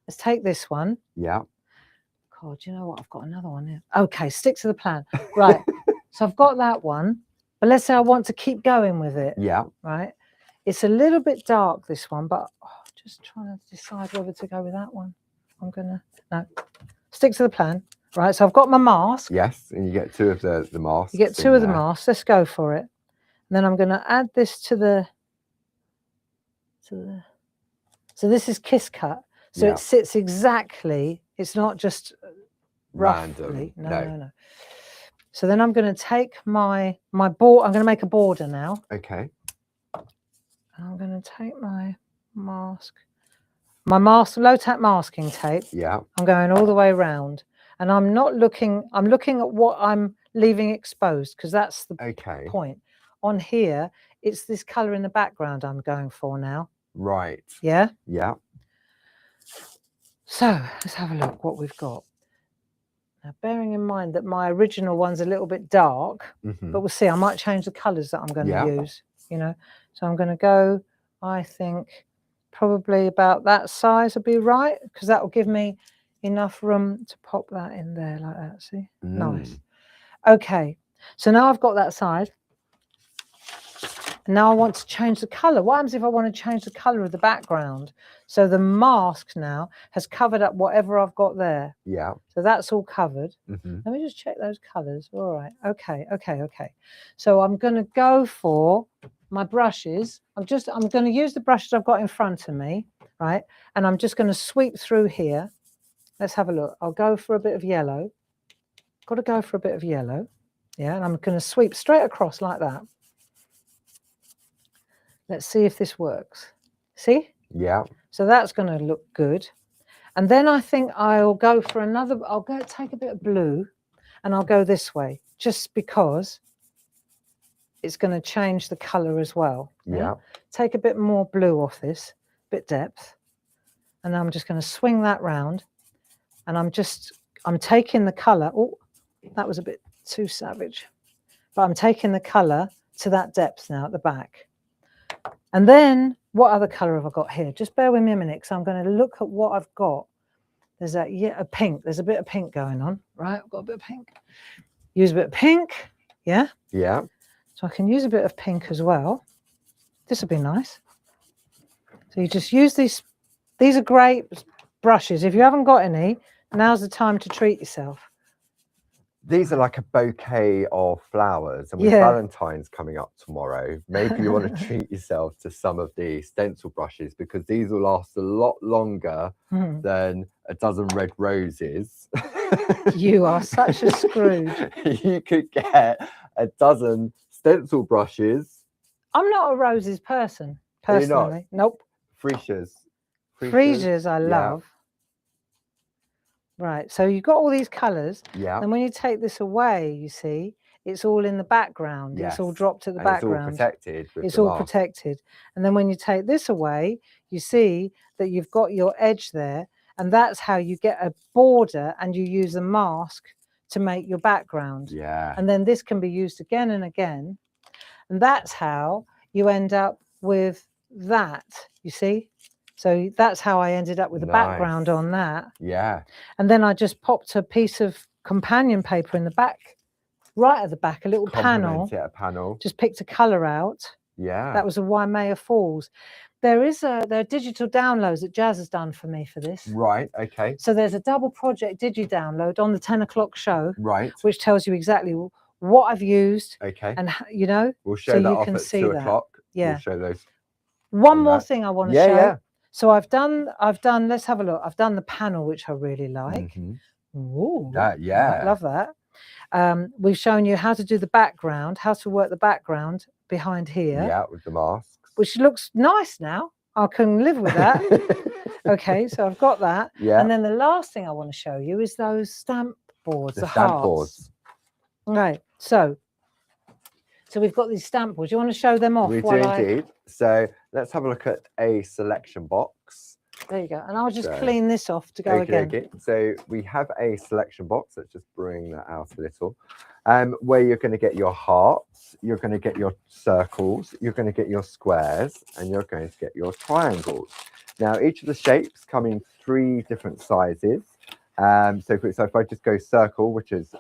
S1: Let's take this one.
S2: Yeah.
S1: God, you know what? I've got another one here. Okay, stick to the plan. Right. So I've got that one, but let's say I want to keep going with it.
S2: Yeah.
S1: Right. It's a little bit dark, this one, but just trying to decide whether to go with that one. I'm gonna stick to the plan. Right. So I've got my mask.
S2: Yes, and you get two of the masks.
S1: You get two of the masks. Let's go for it. And then I'm gonna add this to the. So this is kiss cut. So it sits exactly. It's not just
S2: random.
S1: No. So then I'm going to take my board. I'm going to make a border now.
S2: Okay.
S1: I'm going to take my mask, low tack masking tape.
S2: Yeah.
S1: I'm going all the way around, and I'm not looking. I'm looking at what I'm leaving exposed, because that's the point. On here, it's this color in the background I'm going for now.
S2: Right.
S1: Yeah.
S2: Yeah.
S1: So let's have a look what we've got. Now, bearing in mind that my original one's a little bit dark, but we'll see. I might change the colours that I'm going to use, you know. So I'm going to go, I think, probably about that size would be right, because that will give me enough room to pop that in there like that, see? Nice. Okay, so now I've got that size. Now I want to change the colour. What happens if I want to change the colour of the background? So the mask now has covered up whatever I've got there. Yeah. So that's all covered. Let me just check those colours. All right. Okay. So I'm going to go for my brushes. I'm going to use the brushes I've got in front of me, right? And I'm just going to sweep through here. Let's have a look. I'll go for a bit of yellow. Got to go for a bit of yellow. Yeah. And I'm going to sweep straight across like that. Let's see if this works. See? Yeah. So that's going to look good. And then I think I'll go for another, take a bit of blue and I'll go this way, just because it's going to change the colour as well. Yeah. Take a bit more blue off this, bit depth. And I'm just going to swing that round. And I'm taking the colour. Oh, that was a bit too savage. But I'm taking the colour to that depth now at the back. And then what other colour have I got here? Just bear with me a minute, because I'm going to look at what I've got. There's a pink. There's a bit of pink going on, right? I've got a bit of pink. Use a bit of pink, yeah? Yeah. So I can use a bit of pink as well. This would be nice. So you just use these. These are great brushes. If you haven't got any, now's the time to treat yourself.
S2: These are like a bouquet of flowers, and with Valentine's coming up tomorrow, maybe you want to treat yourself to some of the stencil brushes, because these will last a lot longer than a dozen red roses.
S1: You are such a Scrooge.
S2: You could get a dozen stencil brushes.
S1: I'm not a roses person, personally. Nope.
S2: Freesias.
S1: Freesias I love. Right, so you've got all these colours, and when you take this away, you see, it's all in the background. It's all dropped at the background.
S2: It's all protected.
S1: It's all protected. And then when you take this away, you see that you've got your edge there, and that's how you get a border, and you use the mask to make your background. Yeah. And then this can be used again and again, and that's how you end up with that, you see? So that's how I ended up with the background on that. Yeah. And then I just popped a piece of companion paper in the back, right at the back, a little panel.
S2: Yeah, a panel.
S1: Just picked a colour out. Yeah. That was a Waimea Falls. There are digital downloads that Jazz has done for me for this.
S2: Right, okay.
S1: So there's a double project digi-download on the 10 o'clock show.
S2: Right.
S1: Which tells you exactly what I've used. Okay. And, you know.
S2: We'll show that off at 2 o'clock. Yeah. We'll show those.
S1: One more thing I want to show. Yeah. So I've done, let's have a look. I've done the panel, which I really like. Ooh,
S2: yeah.
S1: I love that. We've shown you how to do the background, how to work the background behind here.
S2: Yeah, with the masks.
S1: Which looks nice now. I can live with that. Okay, so I've got that. Yeah. And then the last thing I want to show you is those stamp boards, the
S2: stamp
S1: hearts.
S2: Boards.
S1: Right, so we've got these stamp boards. You want to show them off?
S2: We do indeed. So let's have a look at a selection box.
S1: There you go. And I'll just
S2: So,
S1: clean this off to go again.
S2: Okay. So we have a selection box. Let's just bring that out a little. Where you're going to get your hearts, you're going to get your circles, you're going to get your squares, and you're going to get your triangles. Now, each of the shapes come in 3 different sizes. So if I just go circle, which is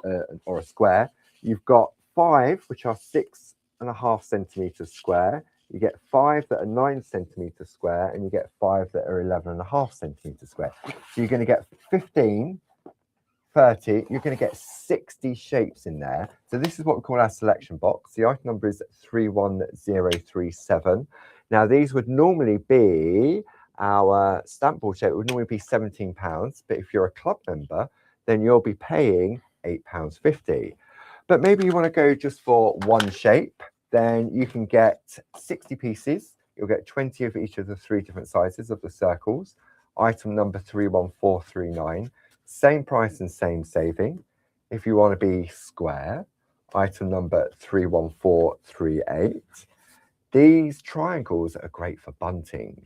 S2: or a square, you've got 5, which are 6.5 centimeters square. You get 5 that are 9 centimeters square, and you get 5 that are 11.5 centimeters square. So you're going to get 15, 30, you're going to get 60 shapes in there. So this is what we call our selection box. The item number is 31037. Now, these would normally be our stamp board shape, it would normally be £17. But if you're a club member, then you'll be paying £8.50. But maybe you want to go just for one shape, then you can get 60 pieces. You'll get 20 of each of the 3 different sizes of the circles. Item number 31439. Same price and same saving. If you want to be square, item number 31438. These triangles are great for bunting.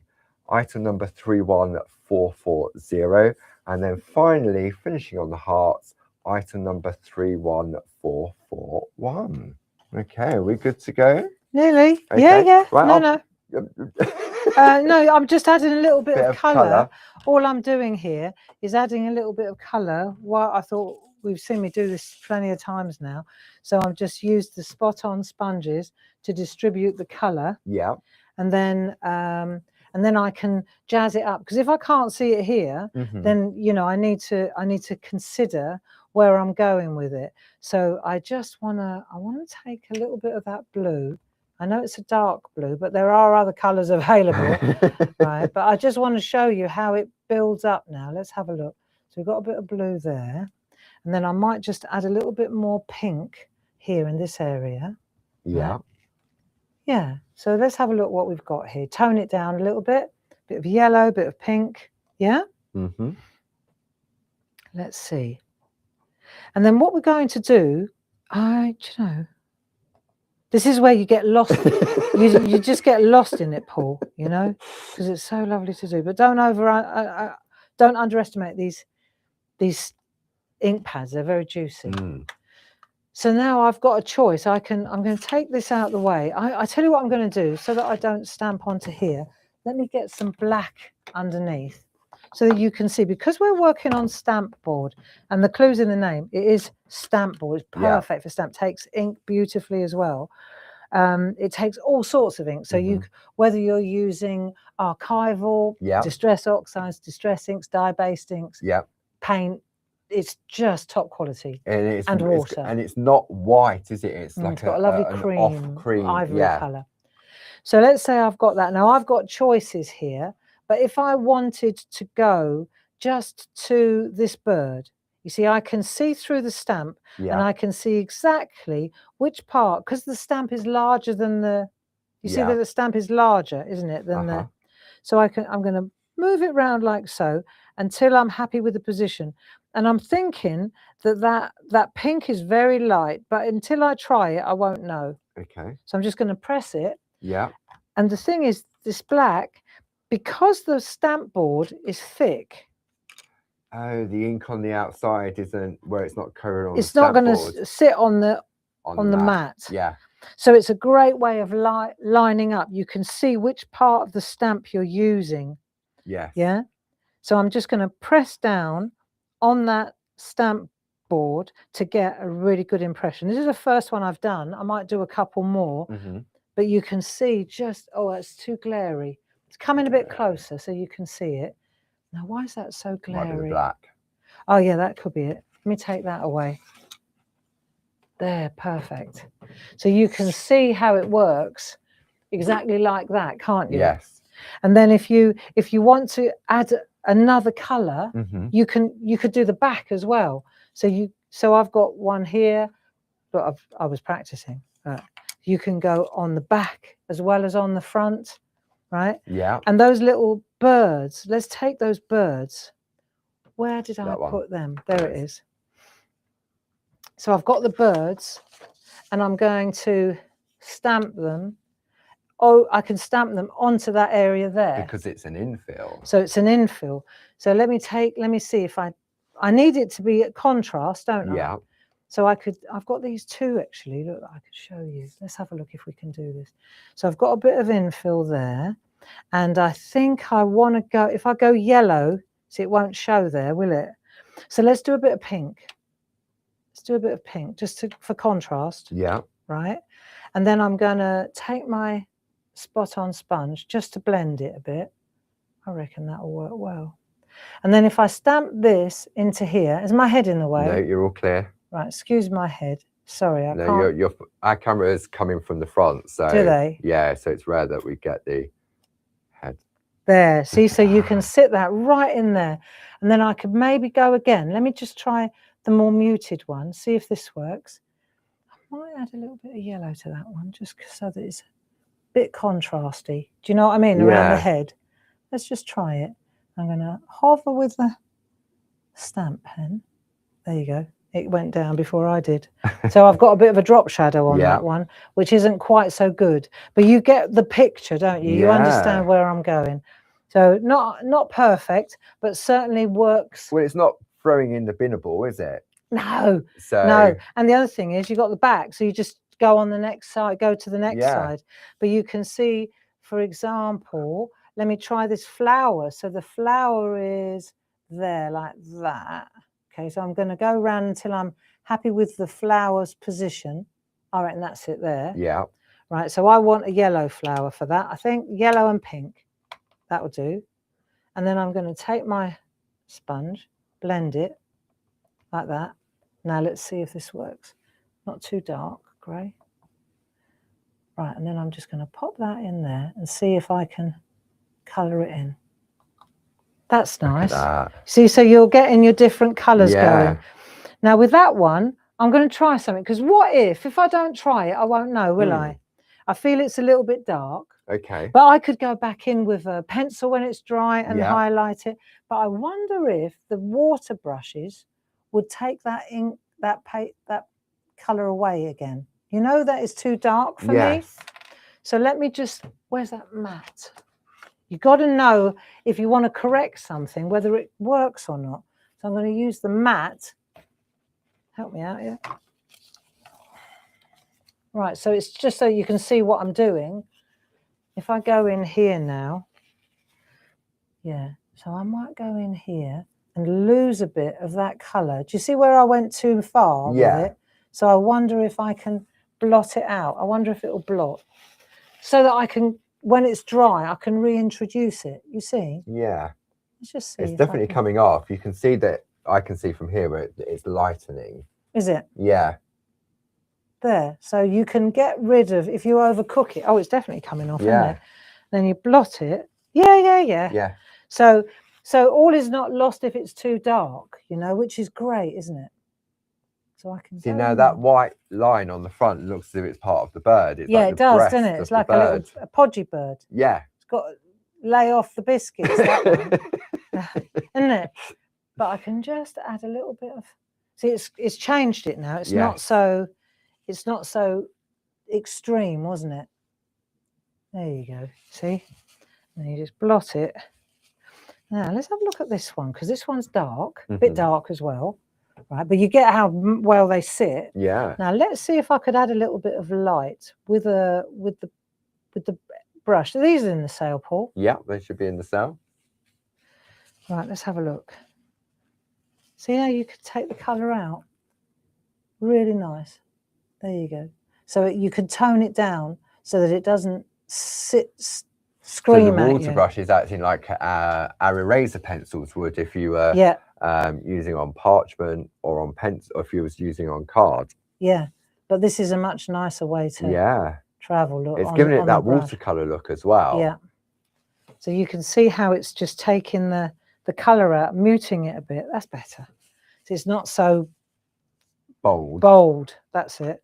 S2: Item number 31440. And then finally, finishing on the hearts, item number 31441. Okay, are we good to go?
S1: Nearly.
S2: Okay.
S1: Yeah.
S2: Right,
S1: No. No, I'm just adding a little bit of colour. All I'm doing here is adding a little bit of colour. Well, I thought we've seen me do this plenty of times now. So I've just used the spot-on sponges to distribute the colour.
S2: Yeah.
S1: And then I can jazz it up. Because if I can't see it here, then I need to consider where I'm going with it. So I want to take a little bit of that blue. I know it's a dark blue, but there are other colours available, right? But I just want to show you how it builds up now. Let's have a look. So we've got a bit of blue there. And then I might just add a little bit more pink here in this area.
S2: Yeah.
S1: Right? Yeah. So let's have a look what we've got here. Tone it down a little bit. Bit of yellow, bit of pink. Yeah? Let's see. And then what we're going to do, this is where you get lost. you just get lost in it, Paul, because it's so lovely to do. But don't underestimate these ink pads. They're very juicy. So now I've got a choice. I'm going to take this out of the way. I tell you what I'm going to do so that I don't stamp onto here. Let me get some black underneath so that you can see, because we're working on stamp board and the clue's in the name, it is stamp board. It's perfect for stamp. Takes ink beautifully as well. It takes all sorts of ink. So whether you're using archival, distress oxides, distress inks, dye-based inks, paint, it's just top quality. And water.
S2: And it's not white, is it? It's like
S1: it's got a lovely cream, ivory
S2: yeah.
S1: colour. So let's say I've got that. Now I've got choices here, but if I wanted to go just to this bird, you see, I can see through the stamp and I can see exactly which part, because the stamp is larger than the, you see that the stamp is larger, isn't it, than the, so I'm going to move it round like so until I'm happy with the position. And I'm thinking that pink is very light, but until I try it, I won't know.
S2: Okay.
S1: So I'm just going to press it.
S2: Yeah.
S1: And the thing is, this black, because the stamp board is thick.
S2: Oh, the ink on the outside isn't where it's not covered on.
S1: It's not going to sit on the mat.
S2: Yeah.
S1: So it's a great way of lining up. You can see which part of the stamp you're using.
S2: Yes.
S1: Yeah. So I'm just going to press down on that stamp board to get a really good impression. This is the first one I've done. I might do a couple more, but you can see just, oh, it's too glary. It's coming a bit closer so you can see it. Now, why is that so glary?
S2: Might be the black.
S1: Oh, yeah, that could be it. Let me take that away. There, perfect. So you can see how it works exactly like that, can't you?
S2: Yes.
S1: And then if you want to add another color, you could do the back as well. So I've got one here, but I was practicing. You can go on the back as well as on the front, right?
S2: Yeah.
S1: And those little birds, let's take those birds. Where did I put them? There it is. So I've got the birds and I'm going to stamp them oh, I can stamp them onto that area there.
S2: Because it's an infill.
S1: So it's an infill. So let me see if I need it to be a contrast, don't I?
S2: Yeah.
S1: So I've got these two actually, look, I could show you. Let's have a look if we can do this. So I've got a bit of infill there. And I think I want to go, if I go yellow, see, it won't show there, will it? So let's do a bit of pink. Let's do a bit of pink just for contrast.
S2: Yeah.
S1: Right. And then I'm going to take my spot on sponge just to blend it a bit. I reckon that will work well. And then if I stamp this into here, is my head in the way?
S2: No, you're all clear.
S1: Right, excuse my head. Sorry, I can't.
S2: No, our camera is coming from the front, so
S1: do they?
S2: Yeah, so it's rare that we get the head.
S1: There, see, so you can sit that right in there. And then I could maybe go again. Let me just try the more muted one, see if this works. I might add a little bit of yellow to that one, just so that it's a bit contrasty. Do you know what I mean? Around the head. Let's just try it. I'm going to hover with the stamp pen. There you go. It went down before I did. So I've got a bit of a drop shadow on that one, which isn't quite so good. But you get the picture, don't you? You understand where I'm going. So not perfect, but certainly works.
S2: Well, it's not throwing in the binnable, is it?
S1: No, no. And the other thing is you've got the back, so you just go on the next side, go to the next side. But you can see, for example, let me try this flower. So the flower is there like that. Okay, so I'm going to go around until I'm happy with the flower's position. I reckon that's it there.
S2: Yeah.
S1: Right, so I want a yellow flower for that. I think yellow and pink. That will do. And then I'm going to take my sponge, blend it like that. Now let's see if this works. Not too dark, grey. Right, and then I'm just going to pop that in there and see if I can colour it in. That's nice. See, so you're getting your different colours going. Now with that one, I'm going to try something, because what if I don't try it, I won't know, will I? I feel it's a little bit dark.
S2: Okay.
S1: But I could go back in with a pencil when it's dry and highlight it. But I wonder if the water brushes would take that ink, that colour away again. You know, that is too dark for me. So let me just, where's that matte? You've got to know if you want to correct something, whether it works or not. So I'm going to use the matte. Help me out here. Right, so it's just so you can see what I'm doing. If I go in here now, so I might go in here and lose a bit of that colour. Do you see where I went too far with it? So I wonder if I can blot it out. I wonder if it will blot. So that I can, when it's dry, I can reintroduce it. You see?
S2: Yeah.
S1: Let's just see.
S2: It's definitely coming off. You can see that, I can see from here where it's lightening.
S1: Is it?
S2: Yeah.
S1: There. So you can get rid of, if you overcook it. Oh, it's definitely coming off, isn't it? Then you blot it. Yeah. So all is not lost if it's too dark, you know, which is great, isn't it? So I can
S2: see now that white line on the front looks as if it's part of the bird. It's like
S1: it does, doesn't it? It's like a podgy bird.
S2: Yeah.
S1: It's got to lay off the biscuits, that one. Isn't it? But I can just add a little bit of, see, it's changed it now. It's not so extreme, wasn't it? There you go. See? And you just blot it. Now let's have a look at this one, because this one's dark, a bit dark as well, right? But you get how well they sit.
S2: Yeah.
S1: Now let's see if I could add a little bit of light with the brush. Are these in the sale, Paul?
S2: Yeah, they should be in the sale.
S1: Right, let's have a look. See how you could take the colour out? Really nice. There you go. So you can tone it down so that it doesn't scream at you.
S2: So the water brush is acting like our eraser pencils would if you were using on parchment or on pencil, or if you was using on card.
S1: Yeah, but this is a much nicer way to travel. Look,
S2: it's giving it that watercolor look as well.
S1: Yeah. So you can see how it's just taking the color out, muting it a bit. That's better. So it's not so bold. That's it.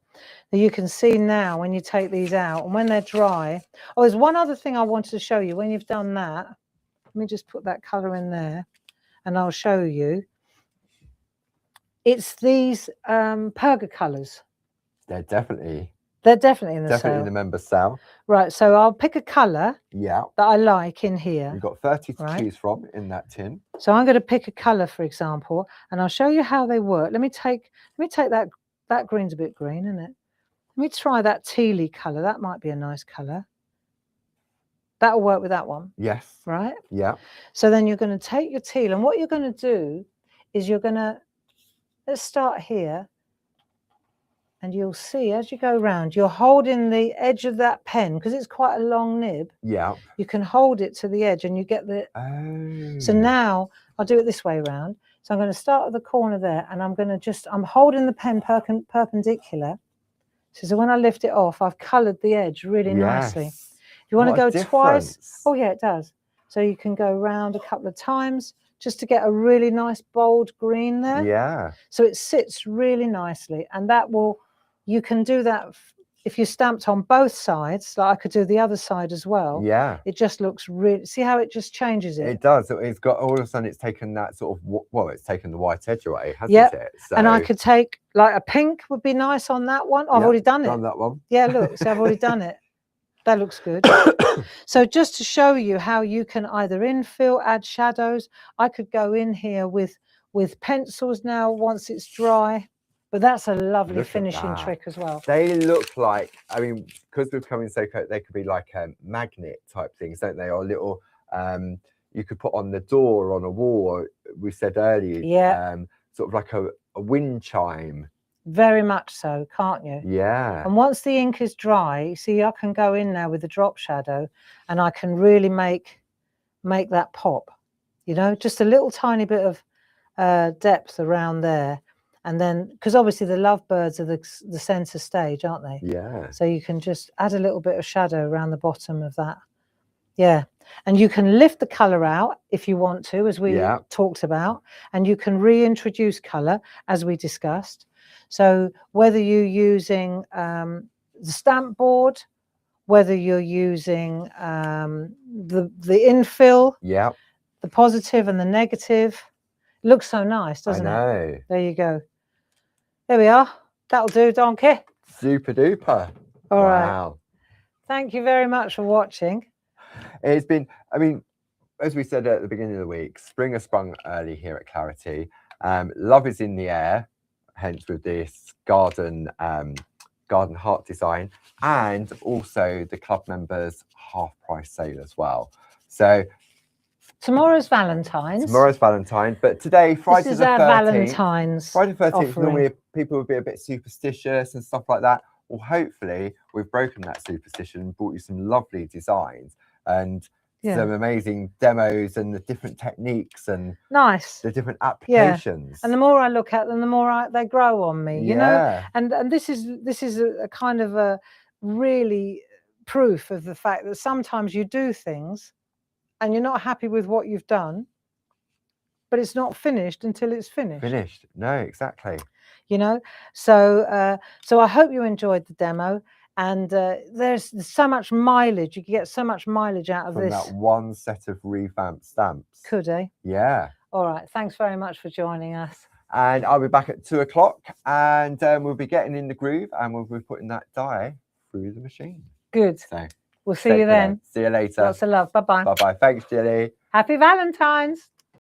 S1: You can see now when you take these out and when they're dry. Oh, there's one other thing I wanted to show you. When you've done that, let me just put that color in there and I'll show you. It's these perga colors.
S2: They're definitely
S1: They're definitely in the
S2: Definitely
S1: sale.
S2: in the member sale.
S1: Right, so I'll pick a colour
S2: Yeah.
S1: that I like in here.
S2: You've got 30 to
S1: Right.
S2: choose from in that tin.
S1: So I'm going to pick a colour, for example, and I'll show you how they work. Let me take that green's a bit green, isn't it? Let me try that tealy colour. That might be a nice colour. That'll work with that one.
S2: Yes.
S1: Right?
S2: Yeah.
S1: So then you're going to take your teal, and what you're going to do is you're going to, let's start here, and you'll see as you go round, you're holding the edge of that pen because it's quite a long nib.
S2: Yeah.
S1: You can hold it to the edge and you get the...
S2: Oh.
S1: So now I'll do it this way round. So I'm going to start at the corner there, and I'm going to just, I'm holding the pen perpendicular. So when I lift it off, I've coloured the edge really nicely. You want to go twice? Oh yeah, it does. So you can go round a couple of times just to get a really nice bold green there.
S2: Yeah.
S1: So it sits really nicely, and that will, you can do that if you stamped on both sides, like I could do the other side as well.
S2: Yeah.
S1: It just looks really, see how it just changes it?
S2: It does. It's got, all of a sudden it's taken that sort of, well, it's taken the white edge away, hasn't it? So,
S1: and I could take, like a pink would be nice on that one. I've already done it.
S2: Done that one.
S1: Yeah, look, so I've already done it. That looks good. So just to show you how you can either infill, add shadows, I could go in here with pencils now once it's dry, but that's a lovely finishing trick as well.
S2: They look like, I mean, because we've come in so coat, they could be like magnet type things, don't they? Or little, you could put on the door, on a wall, we said earlier, sort of like a wind chime.
S1: Very much so, can't you?
S2: Yeah.
S1: And once the ink is dry, you see, I can go in now with the drop shadow and I can really make that pop, you know, just a little tiny bit of depth around there. And then, because obviously the lovebirds are the center stage, aren't they?
S2: Yeah.
S1: So you can just add a little bit of shadow around the bottom of that. Yeah. And you can lift the color out if you want to, as we talked about, and you can reintroduce color as we discussed. So whether you're using the stamp board, whether you're using the infill, the positive and the negative, it looks so nice, doesn't it? There you go. There we are. That'll do, donkey.
S2: Super duper.
S1: All right. Thank you very much for watching.
S2: It's been, I mean, as we said at the beginning of the week, spring has sprung early here at Clarity. Love is in the air, hence with this garden heart design, and also the club members half price sale as well. So
S1: tomorrow's Valentine's.
S2: Tomorrow's Valentine, but today, Friday
S1: this is
S2: the 13th.
S1: Our Valentine's.
S2: Friday the 13th,
S1: offering.
S2: normally people would be a bit superstitious and stuff like that. Well, hopefully we've broken that superstition and brought you some lovely designs and some amazing demos and the different techniques and the different applications.
S1: And the more I look at them, the more they grow on me, you know. And this is a kind of a really proof of the fact that sometimes you do things and you're not happy with what you've done, but it's not finished until it's finished.
S2: No, exactly.
S1: You know, so so I hope you enjoyed the demo. And there's so much mileage. You can get so much mileage out of
S2: from
S1: this.
S2: That one set of revamped stamps.
S1: Could, eh?
S2: Yeah.
S1: All right. Thanks very much for joining us.
S2: And I'll be back at 2 o'clock, and we'll be getting in the groove, and we'll be putting that die through the machine.
S1: Good.
S2: So
S1: we'll see you then.
S2: See you later.
S1: Lots of love. Bye-bye.
S2: Bye-bye. Thanks, Jilly.
S1: Happy Valentine's.